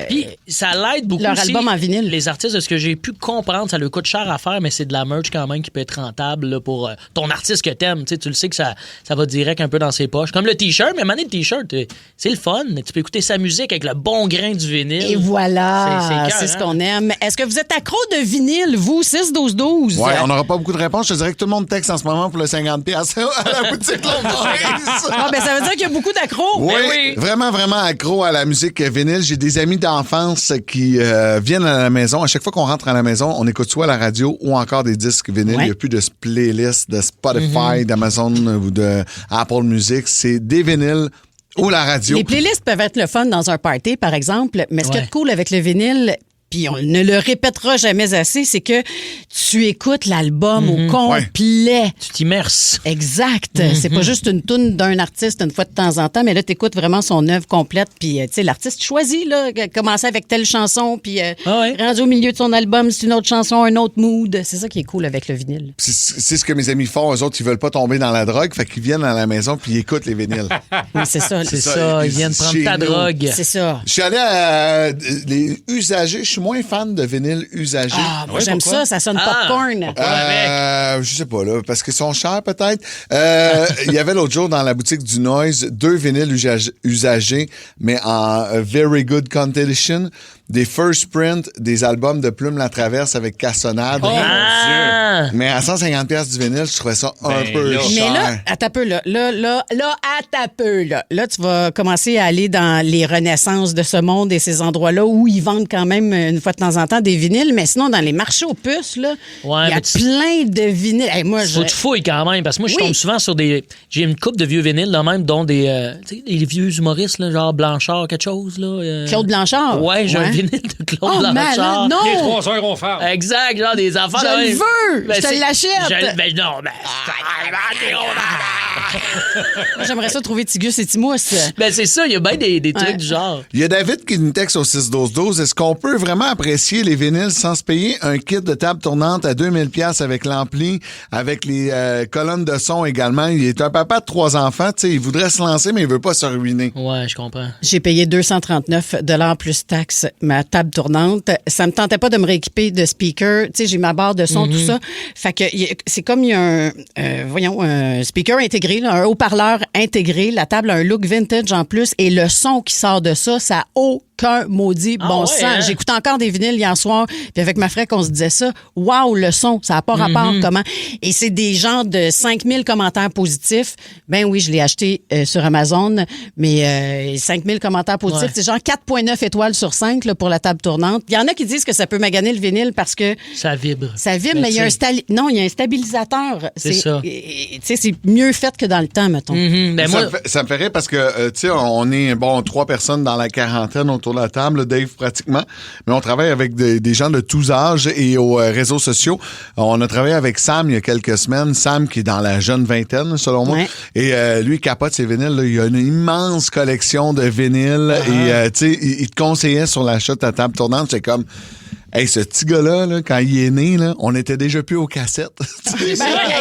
Puis ça l'aide beaucoup leur aussi, album en vinyle. Les artistes, de ce que j'ai pu comprendre, ça leur coûte cher à faire, mais c'est de la merch quand même qui peut être rentable là, pour ton artiste que t'aimes. Tu le sais que ça va direct un peu dans ses poches. Comme le T-shirt, mais le T-shirt, c'est le fun. Tu peux écouter sa musique avec le bon grain du vinyle. Et voilà, c'est ce qu'on aime. Est-ce que vous êtes accro de vinyle, vous? 6-12-12? Ouais, on n'aura pas beaucoup de réponses. Je te dirais que tout le monde texte en ce moment pour le 50$ à la boutique Longmaurice. Ah, ben ça veut dire qu'il y a beaucoup d'accros. Oui, vraiment, vraiment accro à la musique vinyle. J'ai des amis d'enfance qui viennent à la maison. À chaque fois qu'on rentre à la maison, on écoute soit la radio ou encore des disques vinyles. Il n'y a plus de playlist de Spotify, d'Amazon ou de Apple Music. C'est des vinyles ou la radio. Les playlists peuvent être le fun dans un party, par exemple, mais ce qui est cool avec le vinyle, puis on ne le répétera jamais assez, c'est que tu écoutes l'album au complet. Tu t'immerses. Exact. C'est pas juste une toune d'un artiste une fois de temps en temps, mais là, tu écoutes vraiment son œuvre complète. Puis, tu sais, l'artiste choisit, là, commencer avec telle chanson, puis rendu au milieu de son album, c'est une autre chanson, un autre mood. C'est ça qui est cool avec le vinyle. C'est ce que mes amis font. Eux autres, ils veulent pas tomber dans la drogue, fait qu'ils viennent à la maison puis ils écoutent les vinyles. Oui, c'est ça. C'est ça. Ils viennent prendre ta drogue. C'est ça. Je suis allé à les usagers. Je suis moins fan de vinyle usagé. Ah, moi, j'aime ça. Ça sonne popcorn. Je sais pas, là, parce qu'ils sont chers, peut-être. Il y avait l'autre jour dans la boutique du Noise 2 vinyles usagés, mais en very good condition. Des first print, des albums de Plume La Traverse avec Cassonade. Oh, mon Dieu! Mais à 150$ du vinyle, je trouvais ça un peu cher. Mais là, attends un peu, là. Là, tu vas commencer à aller dans les renaissances de ce monde et ces endroits-là où ils vendent quand même une fois de temps en temps des vinyles. Mais sinon, dans les marchés aux puces, là, il y a plein de vinyles. Hey, moi, faut que tu fouilles quand même, parce que moi, je tombe souvent sur des... J'ai une couple de vieux vinyles, là même, dont des vieux humoristes, là, genre Blanchard, quelque chose. Là, Claude Blanchard? Ouais, j'ai un vinyle de Claude Blanchard. Non! Les 3 heures, on ferme. Exact, genre des enfants. Je le veux! Je te l'achète! Moi, j'aimerais ça trouver Tigus et Timousse. Ben, c'est ça, il y a bien des trucs du genre. Il y a David qui nous texte au 6-12-12. Est-ce qu'on peut vraiment apprécier les vinyles sans se payer un kit de table tournante à 2000$ avec l'ampli, avec les colonnes de son également? Il est un papa de 3 enfants, tu sais, il voudrait se lancer, mais il veut pas se ruiner. Ouais, je comprends. J'ai payé 239$ plus taxes ma table tournante. Ça me tentait pas de me rééquiper de speaker. Tu sais, j'ai ma barre de son, tout ça. Fait que c'est comme il y a un speaker intégré, là, un haut-parleur intégré. La table a un look vintage en plus et le son qui sort de ça a aucun maudit bon sens. Hein? J'écoutais encore des vinyles hier soir, puis avec ma frère qu'on se disait ça. Waouh, le son, ça n'a pas rapport comment. Et c'est des genres de 5000 commentaires positifs. Ben oui, je l'ai acheté sur Amazon, mais 5000 commentaires positifs, c'est genre 4,9 étoiles sur 5 là, pour la table tournante. Il y en a qui disent que ça peut maganer le vinyle parce que ça vibre. Ça vibre, mais il y a un stabilisateur. C'est ça. Tu sais, c'est mieux fait que dans le temps, mettons. Ben ça me fait rire parce que, tu sais, on est, 3 personnes dans la quarantaine autour de la table, Dave, pratiquement. Mais on travaille avec des gens de tous âges et aux réseaux sociaux. On a travaillé avec Sam il y a quelques semaines. Sam qui est dans la jeune vingtaine, selon moi. Et lui, il capote ses vinyles. Là. Il a une immense collection de vinyles. Et, tu sais, il te conseillait sur l'achat de ta table tournante. C'est comme... Hey, ce petit gars-là, là, quand il est né, là, on était déjà plus aux cassettes.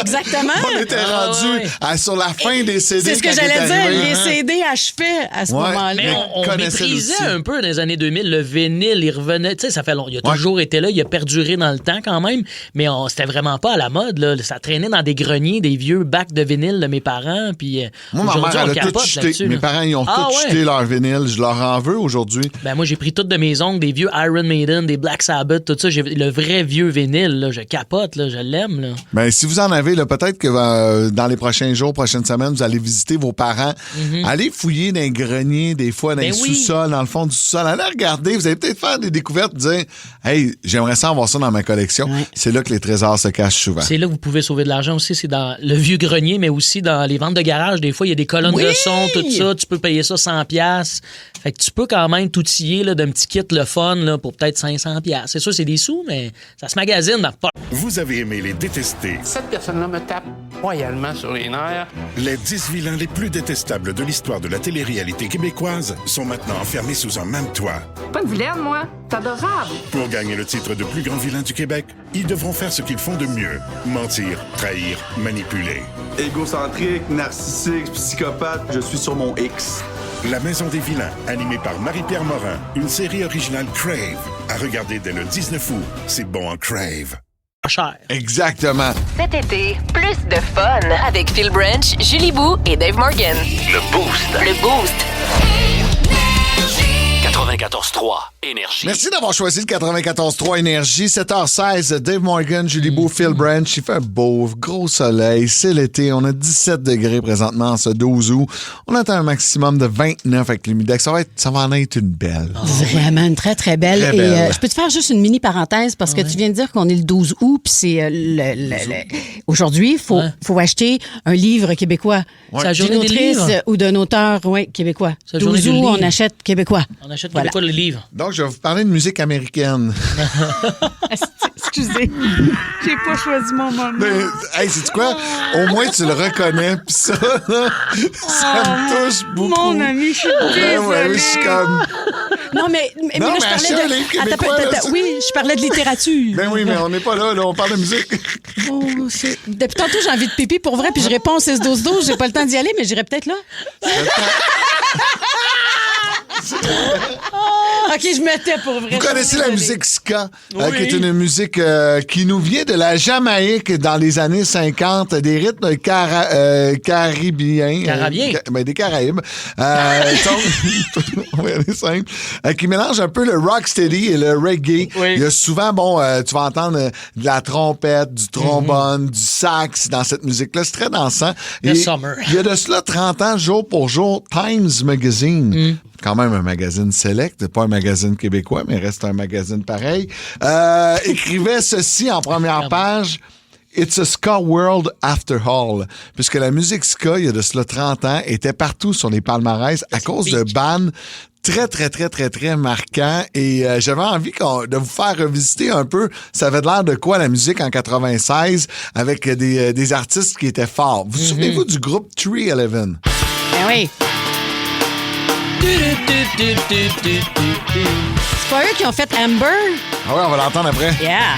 Exactement. On était rendu sur la fin des CD. C'est ce que j'allais dire. Les CD achevaient à ce moment-là. Mais on méprisait un peu dans les années 2000. Le vinyle, il revenait. Tu sais, ça fait longtemps. Il a toujours été là. Il a perduré dans le temps quand même. Mais c'était vraiment pas à la mode. Là. Ça traînait dans des greniers, des vieux bacs de vinyle de mes parents. Puis, moi, ma mère, elle a tout jeté. Mes parents, ils ont tout jeté leur vinyle. Je leur en veux aujourd'hui. Ben, moi, j'ai pris toutes de mes oncles, des vieux Iron Maiden, des Black Sabbath, tout ça. J'ai le vrai vieux vinyle, là, je capote, là, je l'aime. Là. Ben, si vous en avez, là, peut-être que dans les prochains jours, prochaines semaines, vous allez visiter vos parents. Allez fouiller dans les greniers, des fois, dans les sous-sols, dans le fond du sous-sol. Allez regarder, vous allez peut-être faire des découvertes, dire « Hey, j'aimerais ça avoir ça dans ma collection. » C'est là que les trésors se cachent souvent. C'est là que vous pouvez sauver de l'argent aussi. C'est dans le vieux grenier, mais aussi dans les ventes de garage. Des fois, il y a des colonnes de son, tout ça. Tu peux payer ça 100$. Fait que tu peux quand même t'outiller d'un petit kit le fun là, pour peut-être 500$. C'est sûr, c'est des sous, mais ça se magasine dans pas. Vous avez aimé les détester. Cette personne-là me tape royalement sur les nerfs. Les 10 vilains les plus détestables de l'histoire de la télé-réalité québécoise sont maintenant enfermés sous un même toit. Pas une vilaine, moi. T'es adorable. Pour gagner le titre de plus grand vilain du Québec, ils devront faire ce qu'ils font de mieux. Mentir, trahir, manipuler. Égocentrique, narcissique, psychopathe, je suis sur mon X. La Maison des vilains, animée par Marie-Pierre Morin, une série originale Crave. À regarder dès le 19 août. C'est bon en Crave. cher. Exactement. Cet été, plus de fun avec Phil Branch, Julie Bou et Dave Morgan. Le Boost. Le Boost. 94.3 Énergie. Merci d'avoir choisi le 94.3 Énergie. 7h16, Dave Morgan, Julie Beau, Phil Branch. Il fait beau, gros soleil, c'est l'été. On a 17 degrés présentement ce 12 août. On attend un maximum de 29 avec l'humidex. Ça va en être une belle. Vraiment une très, très belle. Très belle. Et je peux te faire juste une mini parenthèse parce que tu viens de dire qu'on est le 12 août, puis c'est aujourd'hui, il faut acheter un livre québécois. C'est la D'une journée des autrice livres. ou d'un auteur québécois. C'est la journée 12 du août, on livre. achète québécois. On achète Voilà. québécois le livre. Donc, je vais vous parler de musique américaine. Excusez, j'ai pas choisi mon moment. Mais, hey, sais-tu quoi? Au moins, tu le reconnais. Puis ça, là, ça me touche beaucoup. Mon ami, je suis désolée. Ouais, je suis comme... Non, mais Non, là, mais je parlais achetez un livre québécois, là, c'est- oui, je parlais de littérature. Ben oui, mais on n'est pas là, on parle de musique. Oh, depuis tantôt, j'ai envie de pipi pour vrai, puis je réponds 6-12-12. J'ai pas le temps d'y aller, mais j'irai peut-être là. OK, je me tais pour vrai. Vous connaissez la musique ska, Oui. qui est une musique qui nous vient de la Jamaïque dans les années 50, des rythmes caribéens. Carabiens. Des Caraïbes. On va y aller simple. Qui mélange un peu le rocksteady et le reggae. Oui. Il y a souvent, tu vas entendre de la trompette, du trombone, du sax dans cette musique-là. C'est très dansant. The Et Summer. il y a de cela 30 ans, jour pour jour, Times Magazine, quand même un magazine select, pas un magazine québécois, mais reste un magazine pareil, écrivait ceci en première page. It's a ska world after all. Puisque la musique ska, il y a de cela 30 ans, était partout sur les palmarès à cause de bands très, très, très, très, très marquants. Et j'avais envie de vous faire revisiter un peu, ça avait l'air de quoi la musique en 96 avec des artistes qui étaient forts. Vous souvenez-vous du groupe 311? Ben oui. C'est pas eux qui ont fait Amber? Ah ouais, on va l'entendre après. Yeah.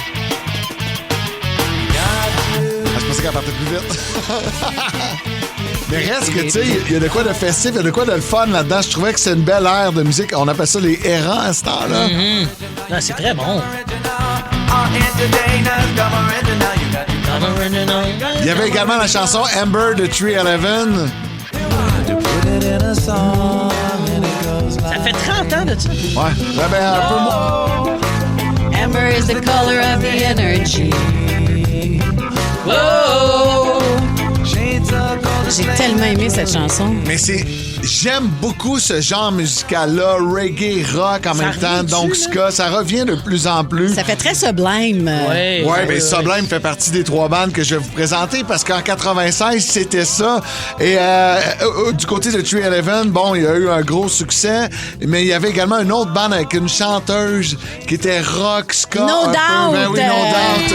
Je pensais qu'elle partait plus vite. Mais reste que, tu sais, il y a de quoi de festif, il y a de quoi de le fun là-dedans. Je trouvais que c'est une belle ère de musique. On appelle ça les errants à ce temps-là. Ah, c'est très bon. Il y avait également la chanson Amber de 311. Ça fait 30 ans de ça. Ouais, un peu moins. Amber is the color of the energy. Whoa! J'ai tellement aimé cette chanson. Mais j'aime beaucoup ce genre musical-là, reggae, rock en même temps, donc ska, ça revient de plus en plus. Ça fait très Sublime. Ouais, mais Sublime fait partie des 3 bandes que je vais vous présenter parce qu'en 96, c'était ça. Et du côté de 311, bon, il y a eu un gros succès, mais il y avait également une autre bande avec une chanteuse qui était rock, ska. No Doubt. Ben oui, No Doubt.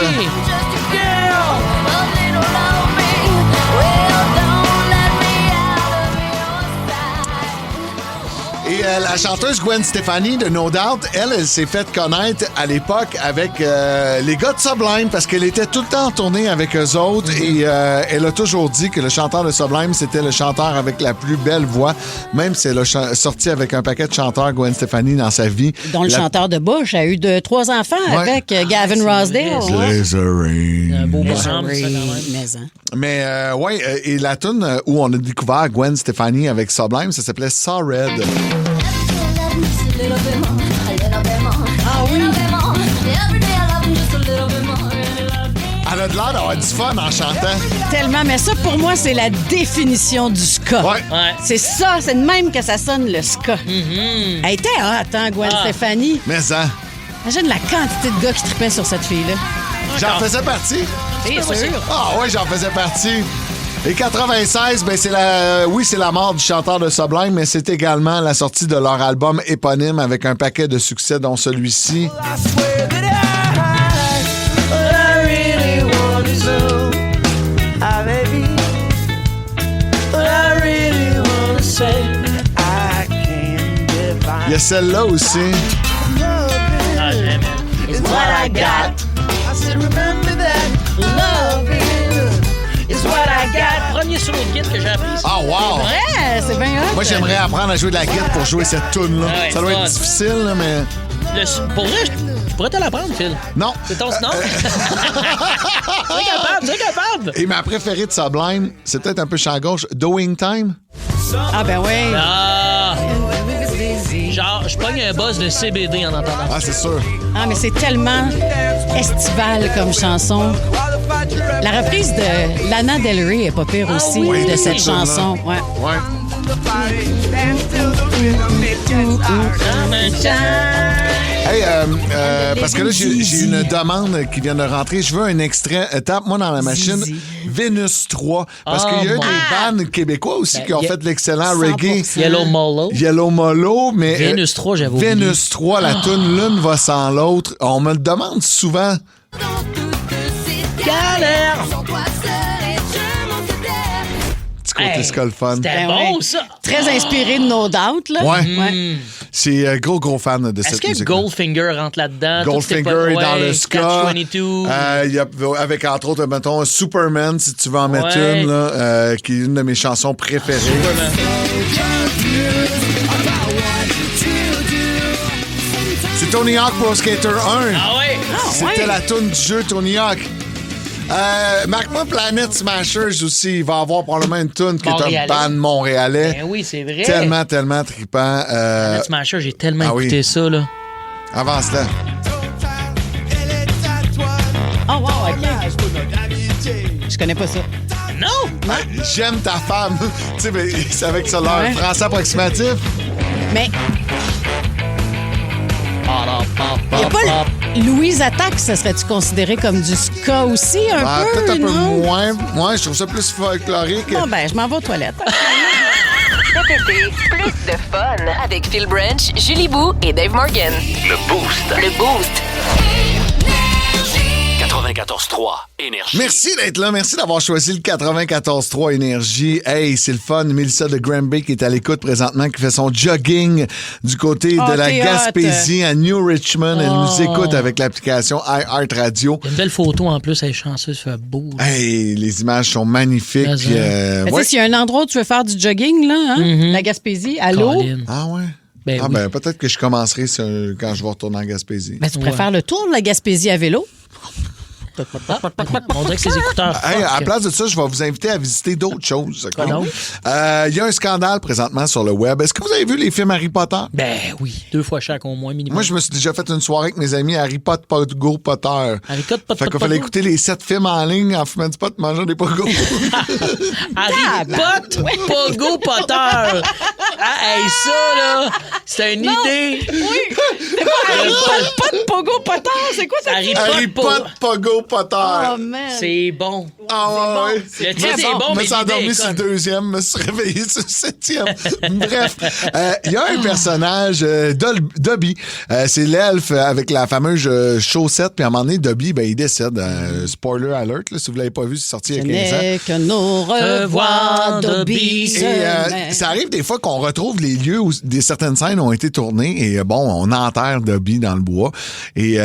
Et la chanteuse Gwen Stefani de No Doubt, elle s'est faite connaître à l'époque avec les gars de Sublime parce qu'elle était tout le temps en tournée avec eux autres et elle a toujours dit que le chanteur de Sublime, c'était le chanteur avec la plus belle voix, même si elle a sorti avec un paquet de chanteurs, Gwen Stefani, dans sa vie. Dont le chanteur de Bush a eu 3 enfants avec Gavin Rossdale. Slytherin. Un beau bonhomme, ça, quand même. Mais et la tune où on a découvert Gwen Stefani avec Sublime, ça s'appelait Saw Red. Ah oui. Elle a de l'air d'avoir du fun en chantant. Tellement, mais ça, pour moi, c'est la définition du ska. Ouais. C'est ça, c'est de même que ça sonne, le ska. Elle était hot, hein, Gwen Stefani. Mais ça. Imagine la quantité de gars qui tripaient sur cette fille-là. J'en faisais partie. C'est sûr. Ah ouais, j'en faisais partie. Et 96, ben c'est la mort du chanteur de Sublime, mais c'est également la sortie de leur album éponyme avec un paquet de succès, dont celui-ci. Il y a celle-là aussi. Ah, j'aime. It's what I got. I said, remember that. Love is what I got. Premier solo de guitare que j'ai appris. Ah, wow! Ouais, c'est bien hot. Moi, j'aimerais apprendre à jouer de la guitare pour jouer cette tune-là. Ouais, Ça doit être fun. difficile, là, mais... Pour vrai, pourrais te l'apprendre, Phil. Non. C'est ton nom? C'est capable. Et ma préférée de Sublime, c'est peut-être un peu champ gauche, Doing Time. Ah, ben oui. Ah! Genre, je pogne un buzz de CBD en entendant. Ah, c'est sûr. Ah, mais c'est tellement estival comme chanson. La reprise de Lana Del Rey est pas pire aussi oui, de cette tune-là. chanson. Ouais. Hey, parce que là, j'ai une demande qui vient de rentrer. Je veux un extrait. Tape-moi dans la machine. Vénus 3. Parce qu'il y a eu des bands québécois aussi qui ont fait de l'excellent reggae. Yellow Molo. Yellow Molo, mais... Vénus 3, j'avais oublié. Vénus 3, la toune l'une va sans l'autre. On me le demande souvent. Galère! Petit côté skull fun. C'était bon, ça! Très inspiré de No Doubt, là. Ouais. C'est gros fan de Est-ce cette que musique. Goldfinger rentre là-dedans? Goldfinger est dans le ska. Catch-22. Il y a, avec, entre autres, mettons, Superman, si tu veux en mettre une, là, qui est une de mes chansons préférées. C'est Tony Hawk Pro Skater 1. Ah ouais? C'était la toune du jeu Tony Hawk. Marque-moi Planet Smashers aussi. Il va avoir probablement une toune qui est un band montréalais. Ben oui, c'est vrai. Tellement trippant. Planet Smasher, j'ai tellement écouté ça, là. Avance-là. Oh, wow, OK. Je connais pas ça. Non! J'aime ta femme. Tu sais, mais c'est avec ça, leur français approximatif. Mais... Il n'y a pas Louise Attaque, ça serait-tu considéré comme du ska aussi, un peu? Peut-être un peu non? moins. Moi, je trouve ça plus folklorique. Bon, ben, je m'en vais aux toilettes. Cet été, plus de fun avec Phil Branch, Julie Bou et Dave Morgan. Le Boost. Le Boost. 94.3 Énergie. Merci d'être là. Merci d'avoir choisi le 94.3 Énergie. Hey, c'est le fun. Mélissa de Granby qui est à l'écoute présentement, qui fait son jogging du côté de la Gaspésie à New Richmond. Elle nous écoute avec l'application iHeartRadio. Une belle photo en plus, elle est chanceuse, ça fait beau. Hey, les images sont magnifiques. Puis, Tu sais, s'il y a un endroit où tu veux faire du jogging, là, hein? La Gaspésie, à l'eau. Ah ouais? Ben, peut-être que je commencerai quand je vais retourner en Gaspésie. Ben, tu préfères le tour de la Gaspésie à vélo? On dirait que ses écouteurs. Hey, à la place de ça, je vais vous inviter à visiter d'autres choses. Il y a un scandale présentement sur le web. Est-ce que vous avez vu les films Harry Potter? Ben oui, 2 fois chaque au moins minimum. Moi, je me suis déjà fait une soirée avec mes amis Harry Potter, Pogo, Potter. Harry Potter, Fait qu'il fallait écouter les 7 films en ligne en fumant du pot, mangeant des pogos. Harry Potter, Pogo, Potter. Ah, hey, ça, là, c'est une idée. Oui. C'est pas Harry Potter, Pogo, Potter. C'est quoi ça? Harry Potter, Pogo, Potter. Oh, man. C'est bon. Ah ouais. Le titre est bon, mais je me suis endormi l'idée est sur le conne. deuxième, me suis réveillé sur le 7e. Bref, il y a un personnage, Dobby. C'est l'elfe avec la fameuse chaussette. Puis à un moment donné, Dobby, ben, il décède. Spoiler alert, là, si vous l'avez pas vu, c'est sorti il y a 15 ans. Ce n'est que nos revoirs, Dobby. Et ça arrive des fois qu'on retrouve les lieux où certaines scènes ont été tournées et bon, on enterre Dobby dans le bois. Et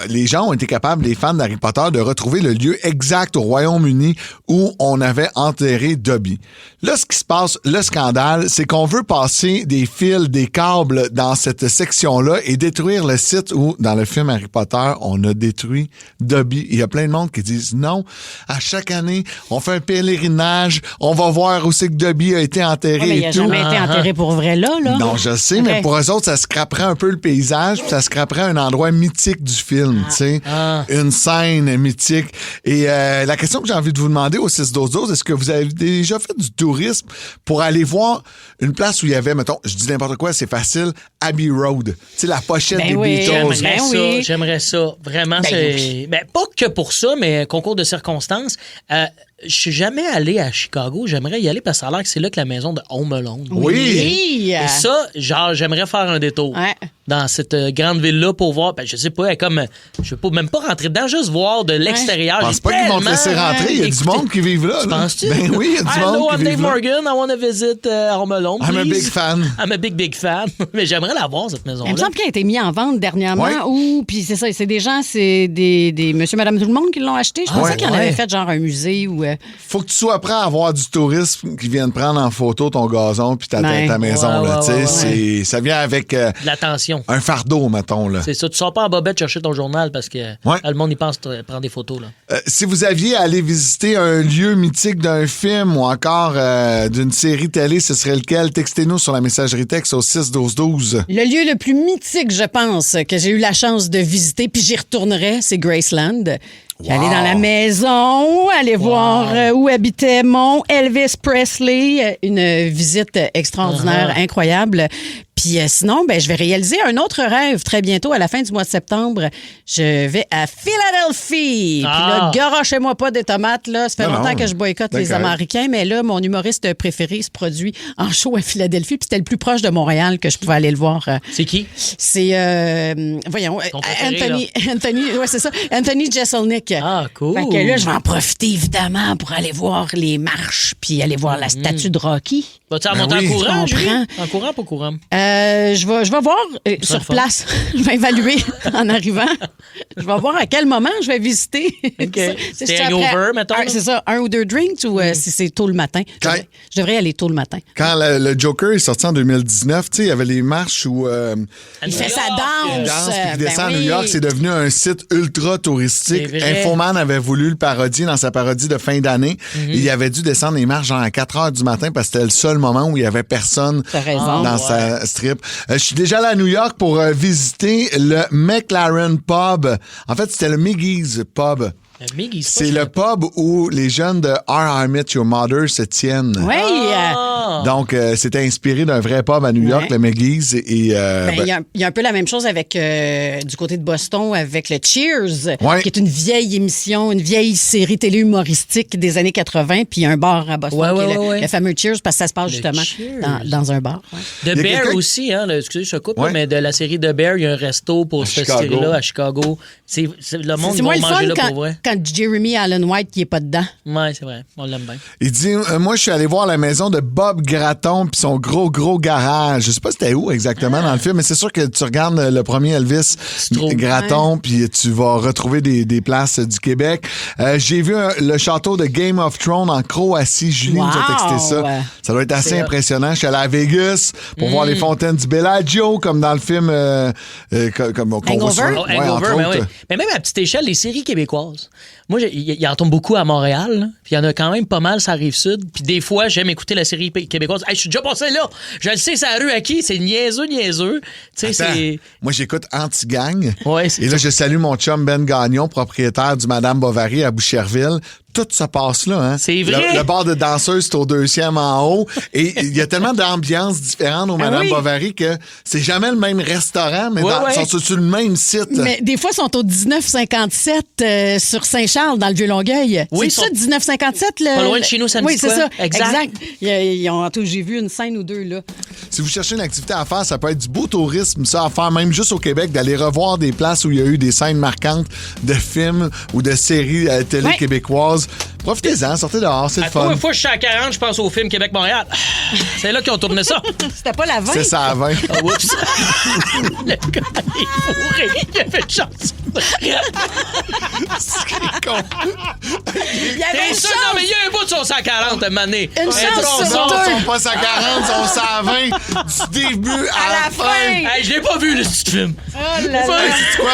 les gens ont été capables, les fans d'Harry Potter, de retrouver le lieu exact au Royaume-Uni où on avait enterré Dobby. Là, ce qui se passe, le scandale, c'est qu'on veut passer des fils, des câbles dans cette section-là et détruire le site où, dans le film Harry Potter, on a détruit Dobby. Il y a plein de monde qui disent non. À chaque année, on fait un pèlerinage, on va voir où c'est que Dobby a été enterré Ouais, mais il et n'a tout. jamais été enterré pour vrai là. Non, je sais, mais pour eux autres, ça scraperait un peu le paysage, puis ça scraperait un endroit mythique du film, tu sais. Une scène mythique. Et la question que j'ai envie de vous demander au 6-12-12, est-ce que vous avez déjà fait du tourisme pour aller voir une place où il y avait, mettons, je dis n'importe quoi, c'est facile, Abbey Road. Tu sais, la pochette des Beatles. J'aimerais ça. Vraiment, c'est... Ben, pas que pour ça, mais concours de circonstances. Je suis jamais allé à Chicago. J'aimerais y aller parce que ça a l'air que c'est là que la maison de Home Alone. Oui. Et ça, genre, j'aimerais faire un détour dans cette grande ville-là pour voir. Ben, je sais pas, comme je peux même pas rentrer dedans, juste voir de l'extérieur. Je pense pas qu'ils vont te laisser rentrer. Il y a du monde qui vit là. Tu penses-tu? Ben oui, il y a du monde qui I'm vit Dave là. Morgan. I want to visit Home Alone, please. I'm a big fan. I'm a big fan. Mais j'aimerais la voir, cette maison-là. Il me semble qu'elle a été mise en vente dernièrement. Puis c'est ça, c'est des gens, c'est des monsieur, madame, tout le monde qui l'ont acheté. Je pensais qu'il en avait fait genre un musée ou Faut que tu sois prêt à avoir du tourisme qui vienne prendre en photo ton gazon puis ta maison. Ouais, là, ouais. Ça vient avec l'attention. Un fardeau, mettons. Là. C'est ça. Tu sors pas en bobette chercher ton journal parce que le monde y pense prendre des photos. Là. Si vous aviez à aller visiter un lieu mythique d'un film ou encore d'une série télé, ce serait lequel? Textez-nous sur la messagerie texte au 6-12-12. Le lieu le plus mythique, je pense, que j'ai eu la chance de visiter, puis j'y retournerai, c'est Graceland. Wow. Aller dans la maison, aller voir où habitait mon Elvis Presley. Une visite extraordinaire, incroyable. Puis sinon, je vais réaliser un autre rêve très bientôt, à la fin du mois de septembre. Je vais à Philadelphie. Puis là, garochez-moi pas des tomates. Là. Ça fait longtemps que je boycotte les Américains, mais là, mon humoriste préféré se produit en show à Philadelphie. Puis c'était le plus proche de Montréal que je pouvais aller le voir. C'est qui? C'est, voyons, Anthony Jeselnik. Ah, cool. Fait que là, je vais en profiter, évidemment, pour aller voir les marches puis aller voir la statue de Rocky. Vas-tu en monter en courant, En courant ou pas courant? Je vais voir sur place. Je vais évaluer en arrivant. Je vais voir à quel moment je vais visiter. Okay. C'est hangover, mettons? C'est ça, 1 ou 2 drinks ou si c'est tôt le matin? Je devrais aller tôt le matin. Quand le Joker est sorti en 2019, il y avait les marches où... il fait sa danse. Il danse puis il descend à New York. C'est devenu un site ultra touristique. Infoman avait voulu le parodier dans sa parodie de fin d'année. Il avait dû descendre les marches genre à 4 heures du matin parce que c'était le seul moment où il y avait personne dans sa strip. Je suis déjà allé à New York pour visiter le McLaren Pub. En fait, c'était le Miggy's Pub. C'est le pub où les jeunes de How I Met Your Mother se tiennent. Oui. Donc, c'était inspiré d'un vrai pub à New York, le Miggy's. Il y a un peu la même chose avec du côté de Boston avec le Cheers, qui est une vieille émission, une vieille série télé humoristique des années 80, puis un bar à Boston, le fameux Cheers, parce que ça se passe justement dans un bar. The Bear aussi, excusez, je coupe, mais de la série The Bear, il y a un resto pour cette série-là à Chicago. Le monde va manger là pour vrai. Quand Jeremy Allen White qui est pas dedans. Oui, c'est vrai. On l'aime bien. Il dit, moi, je suis allé voir la maison de Bob Gratton puis son gros garage. Je sais pas c'était où exactement dans le film, mais c'est sûr que tu regardes le premier Elvis Gratton puis tu vas retrouver des places du Québec. J'ai vu le château de Game of Thrones en Croatie. Julie nous a texté ça. Ça doit être assez impressionnant. Je suis allé à Vegas pour voir les fontaines du Bellagio, comme dans le film Hangover. Mais même à petite échelle, les séries québécoises. Moi, il en tombe beaucoup à Montréal, puis il y en a quand même pas mal sur la Rive-Sud. Puis des fois, j'aime écouter la série québécoise. Hey, je suis déjà passé là! Je le sais, c'est la rue à qui? C'est niaiseux. Moi, j'écoute Anti-Gang. Et là, je salue mon chum Ben Gagnon, propriétaire du Madame Bovary à Boucherville. Tout se passe là. Hein? C'est vrai. Le bar de danseuse, c'est au 2e en haut. Et il y a tellement d'ambiances différentes au Madame Bovary que c'est jamais le même restaurant, mais ils sont sur le même site. Mais des fois, ils sont au 1957 sur Saint-Charles, dans le Vieux-Longueuil. Oui, c'est ça, 1957? Pas loin de chez nous, ça me dit c'est ça. Exact. J'ai vu une scène ou deux, là. Si vous cherchez une activité à faire, ça peut être du beau tourisme, ça, à faire même juste au Québec, d'aller revoir des places où il y a eu des scènes marquantes de films ou de séries télé québécoises. Profitez-en, sortez dehors, c'est le fun. Une fois que je suis à 40, je pense au film Québec-Montréal. C'est là qu'ils ont tourné ça. C'était pas la 20? C'est ça, à 20. Ah, oups. Le gars, il est fourré. Il avait de chance. C'est con. T'es sûr? Non, mais il y a un bout de son 140 à maner. Une chance sur deux. Ils sont pas 140, ils sont 120 du début à la fin. Hey, je l'ai pas vu, le petit film. Oh là là. C'est quoi?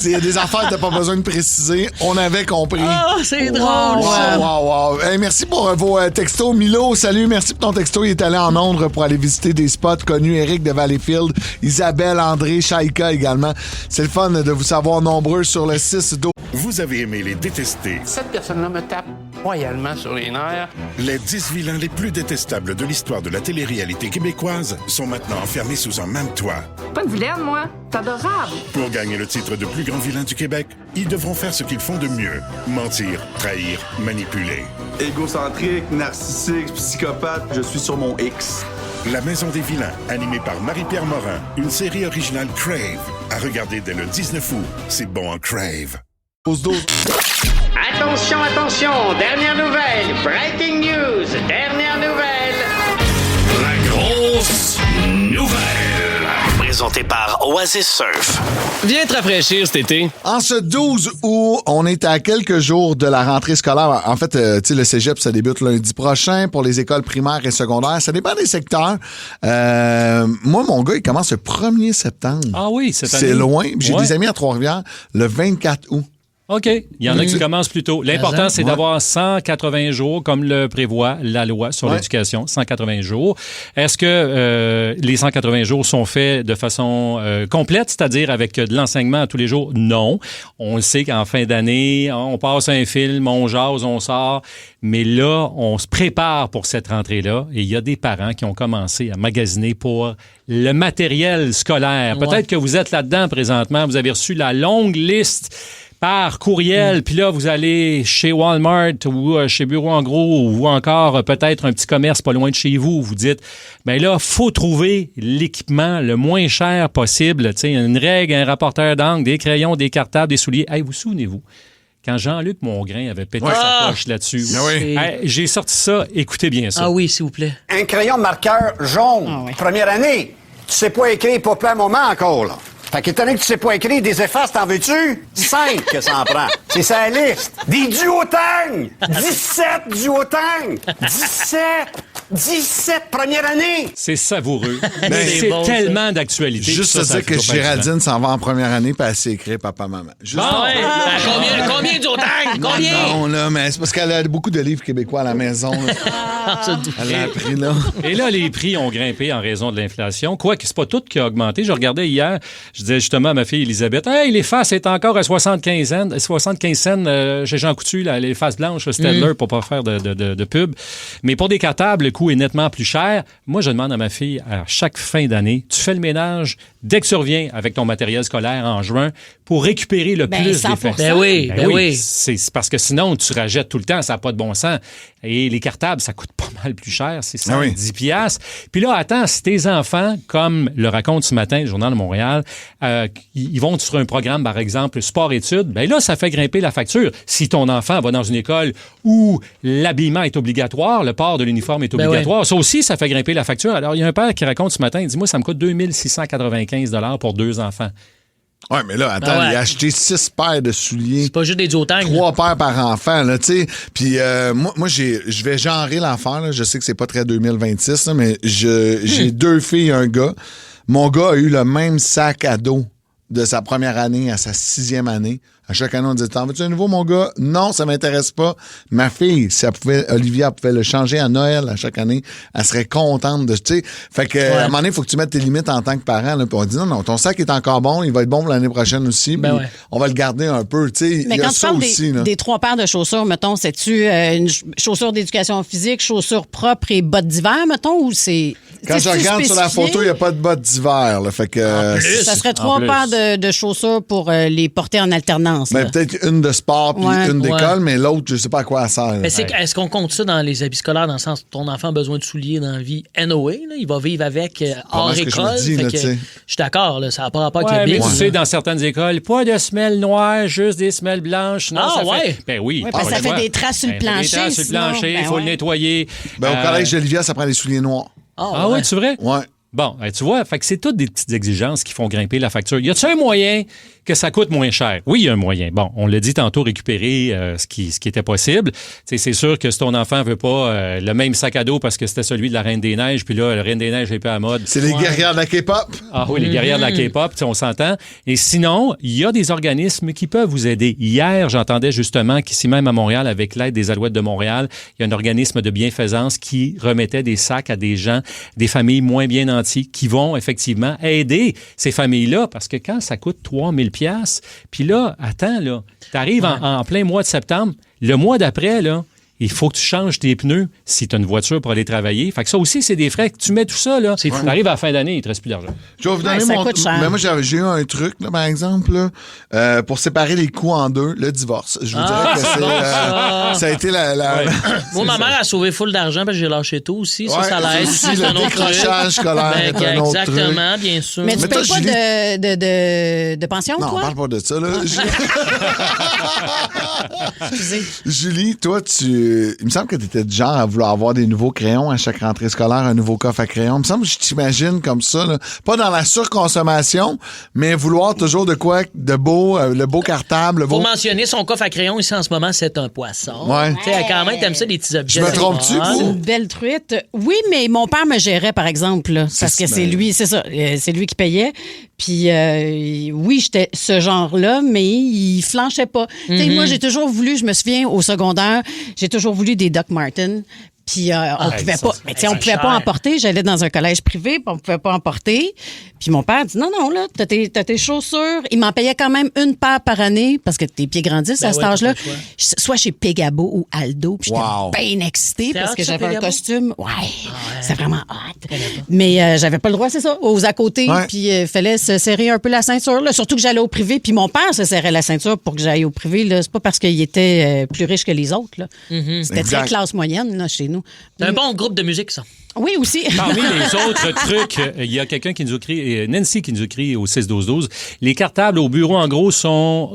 Il y a des affaires que t'as pas besoin de préciser. On avait compris. Ah, c'est drôle. Wow. Hey, merci pour vos textos. Milo, salut. Merci pour ton texto. Il est allé en Londres pour aller visiter des spots connus. Eric de Valleyfield, Isabelle, André, Shaika également. C'est le fun de vous savoir nombreux sur le 6-12. Vous avez aimé les détester. Cette personne-là me tape royalement sur les nerfs. Les 10 vilains les plus détestables de l'histoire de la télé-réalité québécoise sont maintenant enfermés sous un même toit. Pas une vilaine, moi. C'est adorable. Pour gagner le titre de plus grand vilain du Québec, ils devront faire ce qu'ils font de mieux. Mentir, trahir, manipuler. Égocentrique, narcissique, psychopathe, je suis sur mon X. La Maison des vilains, animée par Marie-Pierre Morin. Une série originale Crave. À regarder dès le 19 août. C'est bon en Crave. Attention, dernière nouvelle, breaking news, dernière nouvelle. La grosse nouvelle. présenté par Oasis Surf. Viens te rafraîchir cet été. En ce 12 août, on est à quelques jours de la rentrée scolaire. En fait, tu sais, le cégep, ça débute lundi prochain pour les écoles primaires et secondaires. Ça dépend des secteurs. Moi, mon gars, il commence le 1er septembre. Ah oui, cette année. C'est loin. J'ai Ouais. des amis à Trois-Rivières le 24 août. OK. Il y en a qui commencent plus tôt. L'important, c'est d'avoir 180 jours, comme le prévoit la loi sur l'éducation, 180 jours. Est-ce que les 180 jours sont faits de façon complète, c'est-à-dire avec de l'enseignement tous les jours? Non. On le sait qu'en fin d'année, on passe un film, on jase, on sort. Mais là, on se prépare pour cette rentrée-là et il y a des parents qui ont commencé à magasiner pour le matériel scolaire. Ouais. Peut-être que vous êtes là-dedans présentement. Vous avez reçu la longue liste par courriel, puis là, vous allez chez Walmart ou chez Bureau en gros ou encore peut-être un petit commerce pas loin de chez vous. Vous dites, bien là, faut trouver l'équipement le moins cher possible. Tu sais, une règle, un rapporteur d'angle, des crayons, des cartables, des souliers. Hey, vous souvenez-vous? Quand Jean-Luc Mongrain avait pété sa poche là-dessus, hey, j'ai sorti ça. Écoutez bien ça. Ah oui, s'il vous plaît. Un crayon marqueur jaune, première année. Tu sais pas écrire pour plein moment encore, là. Fait qu'étant donné que tu sais pas écrire, des effaces, t'en veux-tu? 5 que ça en prend. C'est ça la liste. Des duotangs! 17 duotangs! 17 première année! C'est savoureux. Ben, c'est bon, tellement d'actualité. Juste à dire que Géraldine s'en va en première année puis elle sait écrire papa-maman. Juste Combien d'otangs? Combien? Non, là, mais c'est parce qu'elle a beaucoup de livres québécois à la maison. Elle l'a appris, là. Et là, les prix ont grimpé en raison de l'inflation. Quoique, c'est pas tout qui a augmenté. Je regardais hier, je disais justement à ma fille Elisabeth, hey, les faces est encore à 75 cents chez Jean Coutu, là, les faces blanches, Stedler, pour pas faire de pub. Mais pour des cartables, le coût est nettement plus cher. Moi, je demande à ma fille, à chaque fin d'année, tu fais le ménage dès que tu reviens avec ton matériel scolaire en juin pour récupérer le plus d'effets. Ben oui. C'est parce que sinon, tu rajettes tout le temps, ça n'a pas de bon sens. Et les cartables, ça coûte pas mal plus cher, c'est 110 piastres. Puis là, attends, si tes enfants, comme le raconte ce matin le Journal de Montréal, ils vont sur un programme, par exemple, sport-études, ben là, ça fait grimper la facture. Si ton enfant va dans une école où l'habillement est obligatoire, le port de l'uniforme est obligatoire, ça aussi, ça fait grimper la facture. Alors, il y a un père qui raconte ce matin, il dit, moi, ça me coûte 2695 $ pour 2 enfants. Ouais, mais là, attends, il a acheté 6 paires de souliers. C'est pas juste des duotangs. 3 paires par enfant, là, tu sais. Puis moi je vais genrer l'enfant, là. Je sais que c'est pas très 2026, là, mais j'ai 2 filles et un gars. Mon gars a eu le même sac à dos de sa première année à sa 6e année. À chaque année, on dit, t'en veux-tu un nouveau, mon gars? Non, ça m'intéresse pas. Ma fille, si elle pouvait, Olivia pouvait le changer à Noël à chaque année, elle serait contente de, tu sais. Fait que, à un moment donné, il faut que tu mettes tes limites en tant que parent, là. Puis on dit, non, ton sac est encore bon, il va être bon pour l'année prochaine aussi. Puis on va le garder un peu, tu sais. Mais il y a quand tu ça parles aussi, là. des 3 paires de chaussures, mettons, c'est-tu une chaussure d'éducation physique, chaussures propres et bottes d'hiver, mettons, ou c'est... Quand je regarde sur la photo, il n'y a pas de bottes d'hiver, là. Fait que. Ça serait 3 paires de chaussures pour les porter en alternance. Ben, peut-être une de sport puis une d'école, mais l'autre, je sais pas à quoi elle sert. Mais est-ce qu'on compte ça dans les habits scolaires, dans le sens ton enfant a besoin de souliers dans la vie NOA, là, il va vivre avec hors école. Je suis d'accord, là, ça n'a pas rapport avec le mais big. tu sais, dans certaines écoles, pas de semelles noires, juste des semelles blanches. Non, Ben oui. Parce que ça fait des traces sur le plancher. Des traces sur le plancher, il faut le nettoyer. Ben, au collège d'Olivia, ça prend des souliers noirs. Ah ouais, c'est vrai? Ouais. Bon, tu vois, fait que c'est toutes des petites exigences qui font grimper la facture. Y a-t-il un moyen que ça coûte moins cher? Oui, il y a un moyen. Bon, on l'a dit tantôt, récupérer ce qui était possible. T'sais, c'est sûr que si ton enfant veut pas le même sac à dos parce que c'était celui de la Reine des Neiges, puis là, la Reine des Neiges est pas à mode. C'est les guerrières de la K-pop? Ah oui, les guerrières de la K-pop, on s'entend. Et sinon, il y a des organismes qui peuvent vous aider. Hier, j'entendais justement qu'ici même à Montréal, avec l'aide des Alouettes de Montréal, il y a un organisme de bienfaisance qui remettait des sacs à des gens, des familles moins bien nantis, qui vont effectivement aider ces familles-là, parce que quand ça coûte 3000 $, puis là, attends, là, t'arrives en plein mois de septembre, le mois d'après, là, il faut que tu changes tes pneus si tu as une voiture pour aller travailler. Fait que ça aussi, c'est des frais que tu mets tout ça, là. Tu arrives à la fin d'année, il te reste plus d'argent. Je vais vous donner mais moi, j'ai eu un truc, là, par exemple, là, pour séparer les coûts en deux, le divorce. Je vous dirais que ça a été la... Moi, ma mère a sauvé full d'argent parce que j'ai lâché tout aussi. Ça, ça l'aide. Aussi, le décrochage scolaire est un autre truc. Exactement, bien sûr. Mais tu payes pas de pension, non, toi? Non, on parle pas de ça, là. Julie, toi, tu il me semble que tu étais du genre à vouloir avoir des nouveaux crayons à chaque rentrée scolaire, un nouveau coffre à crayons. Il me semble que je t'imagine comme ça, là. Pas dans la surconsommation, mais vouloir toujours de quoi de beau, le beau cartable. Faut mentionner son coffre à crayons ici en ce moment, c'est un poisson. Ouais. Tu sais, quand même, t'aimes ça, des petits objets. Je me trompe-tu? C'est une belle truite. Oui, mais mon père me gérait, par exemple, là, parce que c'est lui, c'est ça, c'est lui qui payait. Puis oui, j'étais ce genre-là, mais il flanchait pas. Tu sais, moi, j'ai toujours voulu, je me souviens, au secondaire, j'ai toujours voulu des Doc Martens. Puis on pouvait pas, mais tu sais, on pouvait pas en porter. J'allais dans un collège privé, puis on pouvait pas en porter. Puis mon père dit non, là, t'as tes chaussures. Il m'en payait quand même une paire par année parce que tes pieds grandissent à cet âge-là. Soit chez Pegabo ou Aldo. Puis j'étais bien excitée parce que j'avais un costume. Ouais, c'est vraiment hot. Mais j'avais pas le droit, c'est ça, aux à côté. Puis il fallait se serrer un peu la ceinture. Là. Surtout que j'allais au privé. Puis mon père se serrait la ceinture pour que j'aille au privé. Là. C'est pas parce qu'il était plus riche que les autres. Là. C'était très classe moyenne là, chez nous. C'est un bon groupe de musique, ça. Oui, aussi. Parmi les autres trucs, il y a quelqu'un qui nous a écrit, Nancy qui nous a écrit au 6-12-12, les cartables au bureau, en gros, sont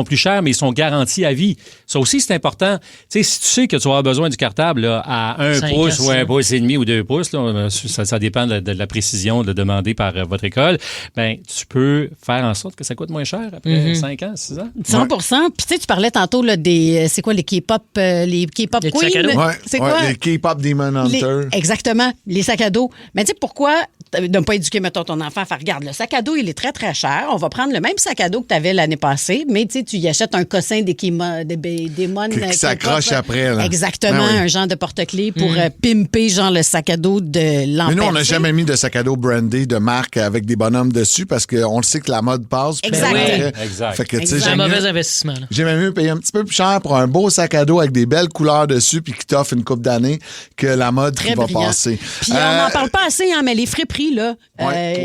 plus chers, mais ils sont garantis à vie. Ça aussi, c'est important. Tu sais, si tu sais que tu vas avoir besoin du cartable là, à 1 pouce ou 1 pouce et demi ou 2 pouces, là, ça dépend de la précision demandée par votre école, ben tu peux faire en sorte que ça coûte moins cher après 5 ans, 6 ans. 100%. Puis tu sais, tu parlais tantôt là, des... C'est quoi les K-pop queens? C'est quoi? Les K-pop Demon Hunter. Exactement. Les sacs à dos. Mais tu sais, pourquoi ne pas éduquer, mettons, ton enfant à faire, regarde, le sac à dos, il est très, très cher. On va prendre le même sac à dos que tu avais l'année passée, mais tu sais, tu y achètes un cossin des Démon. Qui s'accroche après. Là. Exactement, un genre de porte-clés pour pimper, genre, le sac à dos de l'an Mais nous, on passé. n'a jamais mis de sac à dos brandé de marque avec des bonhommes dessus parce qu'on le sait que la mode passe. Exact. Fait que, tu sais, C'est un mauvais investissement. Là. J'ai même mieux payer un petit peu plus cher pour un beau sac à dos avec des belles couleurs dessus puis qui t'offre une coupe d'années que la mode qui va passer. Puis on n'en parle pas assez, hein, mais les friperies, là.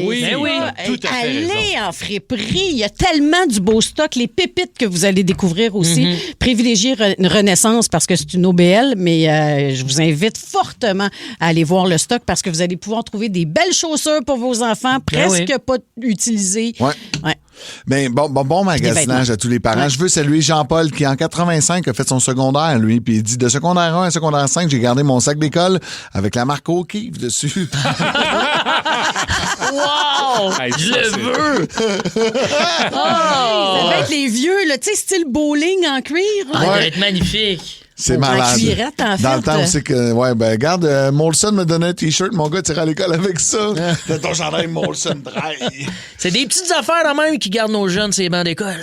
Oui, tout à fait allez raison. en friperie. Il y a tellement du beau stock. Les pépites que vous allez découvrir aussi. Privilégiez Renaissance parce que c'est une OBL, mais je vous invite fortement à aller voir le stock parce que vous allez pouvoir trouver des belles chaussures pour vos enfants, presque pas utilisées. Ouais. Ben, bon magasinage à tous les parents. Je veux saluer Jean-Paul qui, en 85, a fait son secondaire, lui. Puis il dit, de secondaire 1 à secondaire 5, j'ai gardé mon sac d'école avec la marque O'Keeffe dessus. Wow! Je le veux! Ça va être les vieux, là, tu sais, style bowling en cuir. Ça va être magnifique. C'est En malade. cuirette, en fait. Dans le temps aussi que, regarde, Molson me donnait un T-shirt, mon gars tirait à l'école avec ça. T'as ton chandail Molson Dry. C'est des petites affaires là même qui gardent nos jeunes ces bancs d'école.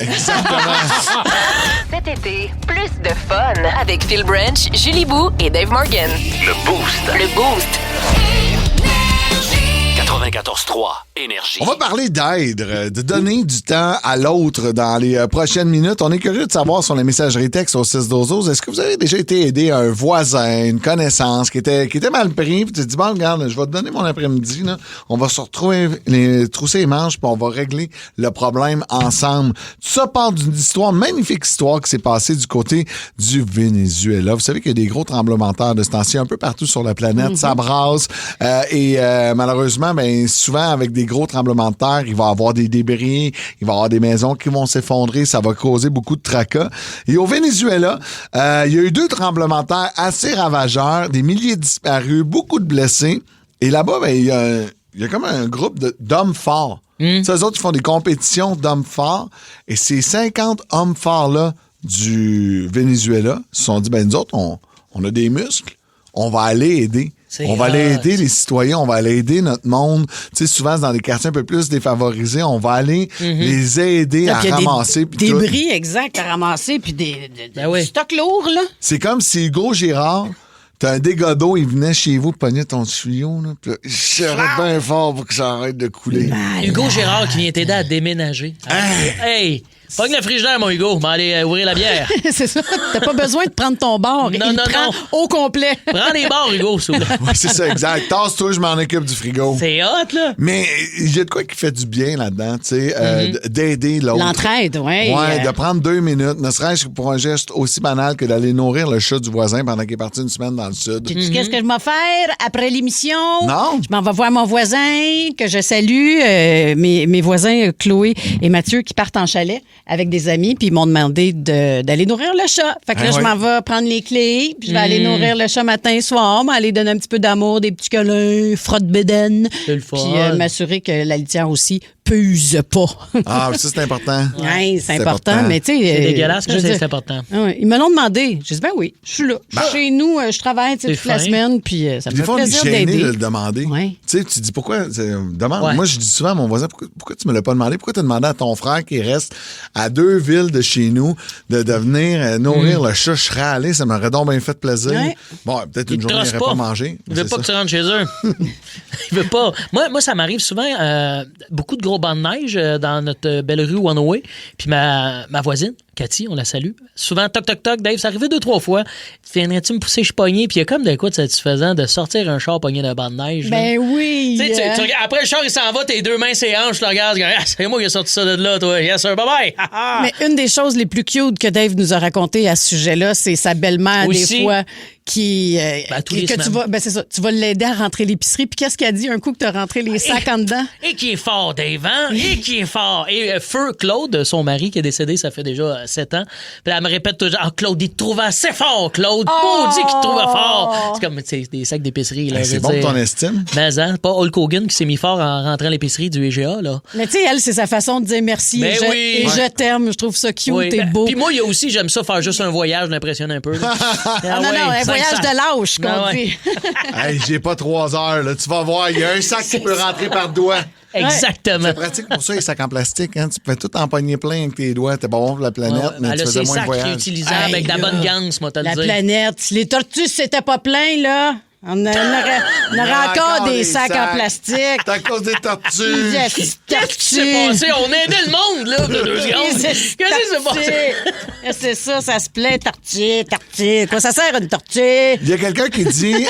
Cet été, plus de fun avec Phil Branch, Julie Bou et Dave Morgan. Le Boost. Le Boost. 94.3 Énergie. On va parler d'aide, de donner du temps à l'autre dans les prochaines minutes. On est curieux de savoir sur les messageries textes au 6-12-12, est-ce que vous avez déjà été aidé à un voisin, une connaissance qui était mal pris, puis tu te dis, bon, regarde, je vais te donner mon après-midi, là. On va se retrouver, trousser les manches, puis on va régler le problème ensemble. Tout ça part d'une histoire, magnifique histoire qui s'est passée du côté du Venezuela. Vous savez qu'il y a des gros tremblements de terre de ce temps-ci un peu partout sur la planète. Ça brasse, et malheureusement, ben souvent avec des gros tremblements de terre, il va y avoir des débris, il va y avoir des maisons qui vont s'effondrer, ça va causer beaucoup de tracas. Et au Venezuela, il y a eu 2 tremblements de terre assez ravageurs, des milliers de disparus, beaucoup de blessés. Et là-bas, ben il y a comme un groupe d'hommes forts. C'est eux autres qui font des compétitions d'hommes forts. Et ces 50 hommes forts-là du Venezuela se sont dit, ben nous autres, on a des muscles, on va aller aider. On va aller aider les citoyens, on va aller aider notre monde. Tu sais, souvent, dans des quartiers un peu plus défavorisés, on va aller les aider à ramasser. Des débris, exact, à ramasser, puis du stock lourd, là. C'est comme si Hugo Girard, t'as un dégât d'eau, il venait chez vous pogner ton tuyau, là, puis il serrait bien fort pour que ça arrête de couler. Hugo Girard qui vient t'aider à déménager. Hey! Pogne le frigidaire, mon Hugo. Va aller ouvrir la bière. C'est ça. T'as pas besoin de prendre ton bar. Non. Au complet. Prends les bars, Hugo, s'il vous plaît. Oui, c'est ça, exact. Tasse-toi, je m'en occupe du frigo. C'est hot, là. Mais il y a de quoi qui fait du bien là-dedans, tu sais, d'aider l'autre. L'entraide, oui. Oui, de prendre 2 minutes, ne serait-ce que pour un geste aussi banal que d'aller nourrir le chat du voisin pendant qu'il est parti une semaine dans le sud. Tu sais qu'est-ce que je vais faire après l'émission? Non. Je m'en vais voir mon voisin, que je salue, mes voisins Chloé et Mathieu qui partent en chalet. avec des amis, puis ils m'ont demandé d'aller nourrir le chat. Fait que là, je m'en vais prendre les clés, puis je vais aller nourrir le chat matin et soir, aller donner un petit peu d'amour, des petits câlins, frotte-bédaine, puis m'assurer que la litière aussi puse pas. Ah, ça, c'est important. Oui, c'est important, mais tu sais... C'est dégueulasse, mais c'est important. Ils me l'ont demandé. J'ai dit, ben oui, je suis là. Je suis chez nous, je travaille toute la semaine, puis ça me fait plaisir d'aider. Des fois, on est gêné de le demander. Tu sais, tu dis pourquoi... Demande. Ouais. Moi, je dis souvent à mon voisin, pourquoi tu me l'as pas demandé? Pourquoi tu as demandé à ton frère qui reste à 2 villes de chez nous de venir nourrir le chat? Je serais allé, ça m'aurait donc bien fait plaisir. Ouais. Bon, peut-être une journée, il n'aurait pas mangé. Il veut pas que tu rentres chez eux. Il veut pas. Moi, ça m'arrive souvent, beaucoup de gros bancs de neige dans notre belle rue One-Way. Puis ma voisine, Cathy, on la salue. Souvent, toc, toc, toc, Dave, ça arrivait 2-3 fois. Tu viendrais-tu me pousser, je suis pogné. Puis il y a comme de quoi de satisfaisant de sortir un char pogné d'un banc de neige. Ben oui. Tu sais, après le char, il s'en va, tes 2 mains, ses hanches, tu le regardes, c'est moi qui ai sorti ça de là, toi. Yes, sir, bye-bye. Mais une des choses les plus cute que Dave nous a raconté à ce sujet-là, c'est sa belle-mère, des fois, c'est ça, tu vas l'aider à rentrer l'épicerie. Puis qu'est-ce qu'elle dit un coup que tu as rentré les sacs en dedans? Et qui est fort, Dave, hein? Et qui est fort. Et Feu Claude, son mari qui est décédé, ça fait déjà 7 ans. Puis elle me répète toujours, Claude, il te trouve assez fort, Claude. Maudit qu'il te trouve fort. C'est comme des sacs d'épicerie. Là, c'est bon pour ton estime. Mais pas Hulk Hogan qui s'est mis fort en rentrant à l'épicerie du EGA, là. Mais tu sais, elle, c'est sa façon de dire merci je t'aime. Je trouve ça cute et beau. Puis moi, il y a aussi, j'aime ça faire juste un voyage, m'impressionner un peu. Non, un voyage de lâche, qu'on dit. Hey, j'ai pas 3 heures, là. Tu vas voir, il y a un sac qui peut rentrer par doigt. Exactement. C'est pratique pour ça, les sacs en plastique. Hein? Tu peux tout empoigner plein avec tes doigts. T'es pas bon pour la planète, mais tu faisais moins de voyage. C'est réutilisable avec de la bonne ganse, moi, t'as le dire. La planète. Si les tortues, c'était pas plein, là... On aurait encore des sacs en plastique. C'est à cause des tortues. Qu'est-ce qui s'est passé? On aidait le monde, là, de 2 secondes. Qu'est-ce qui s'est passé? C'est ça, ça se plaît, tortue. Quoi, ça sert une tortue? Il y a quelqu'un qui dit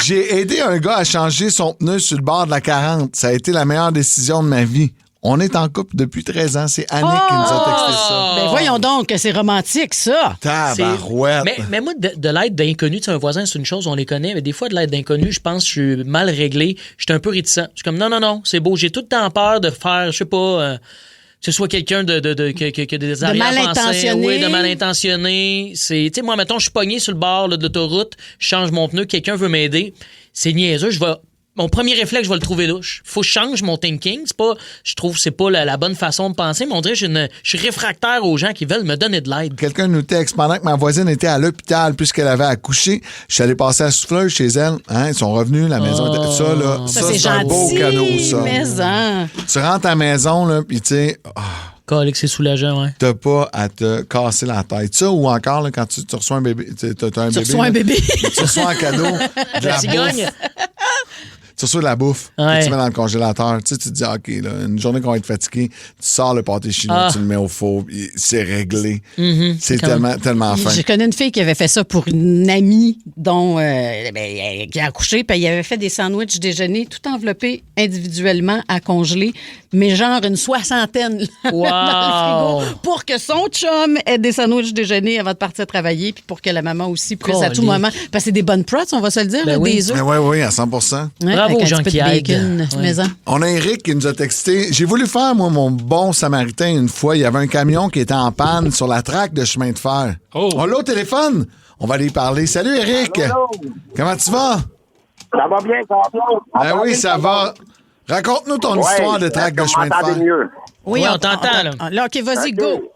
j'ai aidé un gars à changer son pneu sur le bord de la 40. Ça a été la meilleure décision de ma vie. On est en couple depuis 13 ans. C'est Annick qui nous a texté ça. Ben voyons donc que c'est romantique, ça. Tabarouette. Mais moi, de l'aide d'inconnu, tu sais, un voisin, c'est une chose, on les connaît, mais des fois, de l'aide d'inconnu, je pense que je suis mal réglé. Je suis un peu réticent. Je suis comme, non, c'est beau. J'ai tout le temps peur de faire, je sais pas... que ce soit quelqu'un qui a des arrière-pensées, de mal intentionné. Tu sais, moi, mettons, je suis pogné sur le bord là, de l'autoroute, je change mon pneu, quelqu'un veut m'aider. C'est niaiseux, mon premier réflexe, je vais le trouver louche. Faut que je change mon thinking. Je trouve que c'est pas la bonne façon de penser, mais on dirait que je suis réfractaire aux gens qui veulent me donner de l'aide. Quelqu'un nous texte pendant que ma voisine était à l'hôpital puisqu'elle avait accouché. Je suis allé passer à souffleuse chez elle. Hein, ils sont revenus, la maison était... Ça, là, ça c'est un beau cadeau, ça. Maison. Tu rentres à la maison, là, puis tu sais... C'est soulageant, ouais. T'as pas à te casser la tête. Ça, ou encore, là, quand tu reçois un bébé... T'as un bébé. Reçois un bébé. Tu reçois un cadeau de la bouffe. Tu reçois de la bouffe, que tu mets dans le congélateur. Tu sais, tu te dis, OK, là, une journée qu'on va être fatigué, tu sors le pâté chinois, tu le mets au four, c'est réglé. C'est tellement fin. Je connais une fille qui avait fait ça pour une amie qui a accouché, puis elle avait fait des sandwichs déjeuner tout enveloppés individuellement à congeler, mais genre une 60aine wow. dans le frigo pour que son chum ait des sandwichs déjeuner avant de partir travailler, puis pour que la maman aussi puisse à tout moment. Parce que c'est des bonnes prods, on va se le dire, ben oui. des œufs. Oui, à 100%. Bravo aux gens qui aident. On a Eric qui nous a texté. J'ai voulu faire, moi, mon bon samaritain une fois. Il y avait un camion qui était en panne sur la traque de chemin de fer. On l'a au téléphone. On va aller y parler. Salut, Eric. Allô. Comment tu vas? Ça va bien, ça va bien. Ben oui, ça va. Raconte-nous ton histoire de traque de chemin de fer. Mieux. Oui, on t'entend. Là, OK, vas-y, go.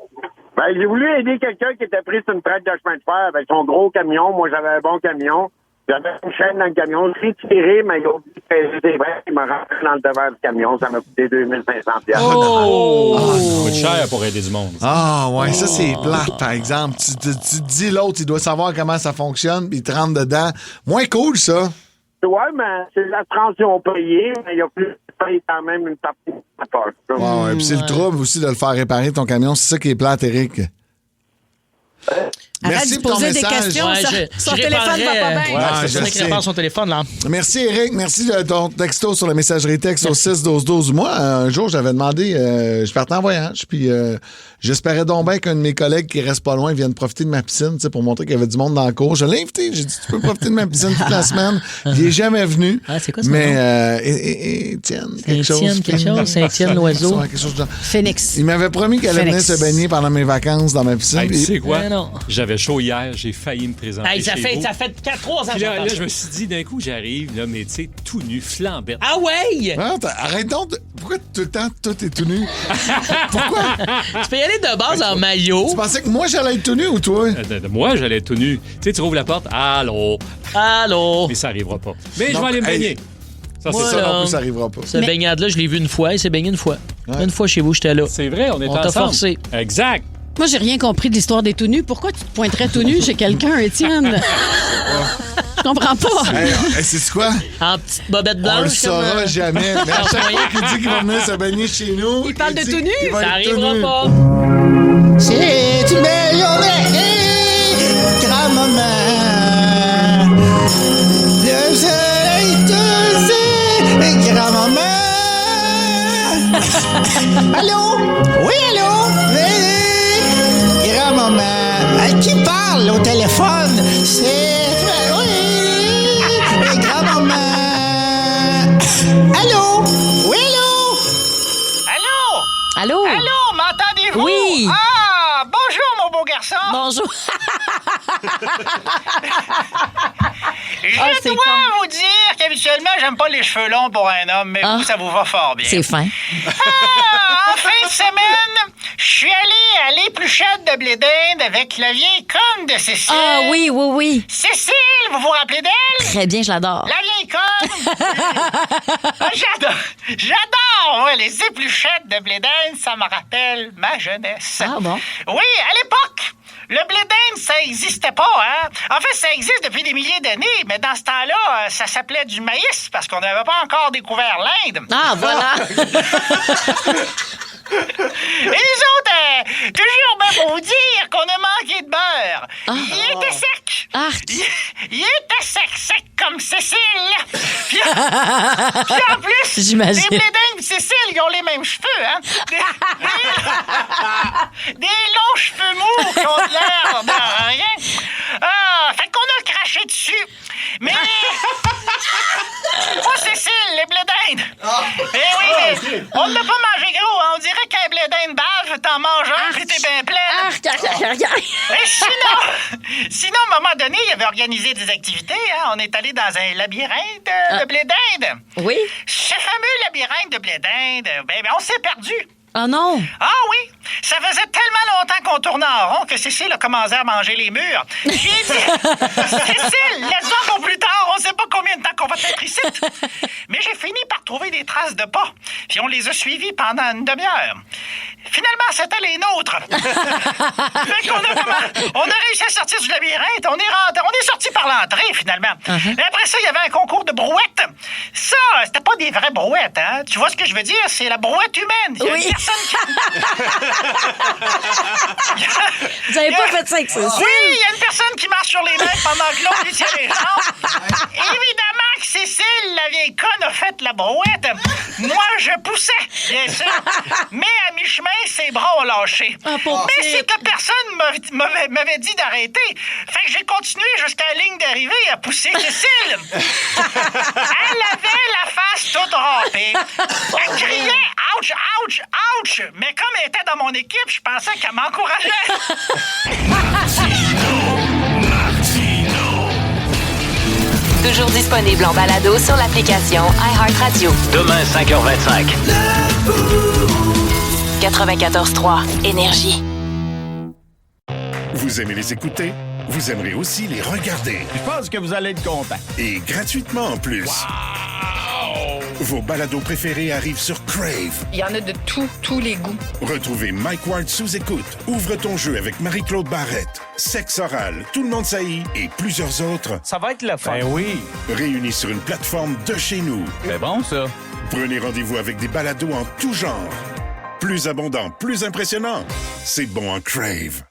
Ben, j'ai voulu aider quelqu'un qui était pris sur une traque de chemin de fer avec son gros camion. Moi, j'avais un bon camion. J'avais une chaîne dans le camion. Je l'ai tiré, mais c'est vrai, il m'a rentré dans le devant du camion. Ça m'a coûté 2500 $. Oh! Ça coûte cher pour aider du monde. Ah, ouais, ça, c'est plate, par exemple. Tu te dis l'autre, il doit savoir comment ça fonctionne, puis il te rentre dedans. Moins cool, ça. Ouais, mais c'est l'assurance payée, mais il y a plus de paye quand même une partie de la poche. Ouais, puis c'est le trouble aussi de le faire réparer ton camion. C'est ça qui est plate, Eric. Arrête de poser des questions. Son téléphone va pas bien. Ouais, c'est ça qui répare son téléphone, là. Merci, Eric. Merci de ton texto sur la messagerie texte au 6-12-12. Moi, un jour, j'avais demandé, je partais en voyage, puis j'espérais donc bien qu'un de mes collègues qui reste pas loin vienne profiter de ma piscine, pour montrer qu'il y avait du monde dans le cours. Je l'ai invité. J'ai dit, tu peux profiter de ma piscine toute la semaine. Il n'est jamais venu. Ah, c'est quoi ça? Mais Étienne, quelque chose. Saint-Étienne, l'oiseau. Quelque chose de genre. Phoenix. Il m'avait promis qu'elle allait venir se baigner pendant mes vacances dans ma piscine. Hey, tu sais quoi? non. J'avais chaud hier, j'ai failli me présenter. Hey, ça chez fait vous. 3 ans. Puis là, je me suis dit, d'un coup, j'arrive, là, mais tu sais, tout nu, flambette. Ah ouais? Ah, arrête donc. Pourquoi tout le temps, tout est tout nu? Pourquoi? Tu peux y aller de base en maillot. Tu pensais que moi, j'allais être tout nu ou toi? Moi, j'allais être tout nu. Tu sais, tu rouvres la porte, allô? Mais ça arrivera pas. Mais je vais aller me baigner. Ça, c'est ça non plus, ça arrivera pas. Cette baignade-là, je l'ai vu une fois. Il s'est baigné une fois. Ouais. Une fois chez vous, j'étais là. C'est vrai, on était ensemble. On t'a forcé. Exact. Moi, j'ai rien compris de l'histoire des tout nus. Pourquoi tu te pointerais tout nu chez quelqu'un, Étienne? Je comprends pas. Hey, c'est quoi? En petite bobette blanche. On le saura jamais. Mais à chaque fois qu'il dit qu'il va venir se baigner chez nous... Il parle de tout nu? Ça arrivera pas. C'est une belle journée, grand-maman. Le soleil te sait, grand-maman. Allô? Oui, allô? Oui, grand-maman. À qui parle au téléphone? C'est... Oui, grand-maman. Allô? Oui, allô? Allô? Allô? Allô, m'entendez-vous? Oui. Ah, bonjour, mon beau garçon. Bonjour. Je dois vous dire qu'habituellement, j'aime pas les cheveux longs pour un homme, mais vous, ça vous va fort bien. C'est fin. En fin de semaine, je suis allé à l'épluchette de blé d'Inde avec la vieille conne de Cécile. Ah oui, oui, oui. Cécile, vous vous rappelez d'elle? Très bien, je l'adore. La vieille conne. J'adore, ouais, les épluchettes de blé d'Inde, ça me rappelle ma jeunesse. Ah bon? Oui, à l'époque, le blé d'Inde, ça n'existait pas, hein? En fait, ça existe depuis des milliers d'années, mais dans ce temps-là, ça s'appelait du maïs parce qu'on n'avait pas encore découvert l'Inde. Ah, voilà! Et les autres, toujours bien pour vous dire qu'on a manqué de beurre. Il était sec. Il était sec comme Cécile. Puis en plus, j'imagine. les blé d'Inde et Cécile, ils ont les mêmes cheveux, hein? Des longs cheveux mous qui ont l'air de rien. Fait qu'on a craché dessus. Mais... pas Cécile, les blé d'Inde. Eh oui, mais on n'a pas mangé gros. Hein? On dirait qu'un blé d'Inde bave, t'en manges un, puis t'es bien pleine. Et sinon, à un moment donné, il avait organisé des activités. Hein? On est allé dans un labyrinthe de blé d'Inde. Oui. Ce fameux labyrinthe de blé d'Inde, ben, on s'est perdu. Oh non! Ah oui! Ça faisait tellement longtemps qu'on tournait en rond que Cécile a commencé à manger les murs. J'ai dit, Cécile, laisse-moi pour plus tard, on sait pas combien de temps qu'on va être ici. Mais j'ai fini par trouver des traces de pas, puis on les a suivies pendant une demi-heure. Finalement, c'était les nôtres. Fait qu'on on a réussi à sortir du labyrinthe, on est sorti par l'entrée, finalement. Et après ça, il y avait un concours de brouettes. Ça, c'était pas des vraies brouettes, hein? Tu vois ce que je veux dire? C'est la brouette humaine. Il y a une personne Vous avez pas fait ça avec ça? Oui, il y a une personne qui marche sur les mains pendant que l'autre lui tient les jambes. Évidemment que Cécile, la vieille conne, a fait la brouette. Moi, je poussais, bien sûr. Mais à mi-chemin, ses bras ont lâché. Mais c'est que personne m'avait dit d'arrêter. Fait que j'ai continué jusqu'à la ligne d'arrivée à pousser Cécile. Elle avait la face toute râpée. Elle criait « Ouch, ouch, ouch !» Mais comme elle était dans mon équipe, je pensais qu'elle m'encourageait. Toujours disponible en balado sur l'application iHeartRadio. Demain, 5h25. 94.3 Énergie. Vous aimez les écouter? Vous aimerez aussi les regarder. Je pense que vous allez être content. Et gratuitement en plus. Vos balados préférés arrivent sur Crave. Il y en a de tous les goûts. Retrouvez Mike Ward sous écoute. Ouvre ton jeu avec Marie-Claude Barrette. Sexe oral, Tout le monde saillit et plusieurs autres. Ça va être le fun. Ben oui. Réunis sur une plateforme de chez nous. C'est bon, ça. Prenez rendez-vous avec des balados en tout genre. Plus abondant, plus impressionnant. C'est bon en Crave.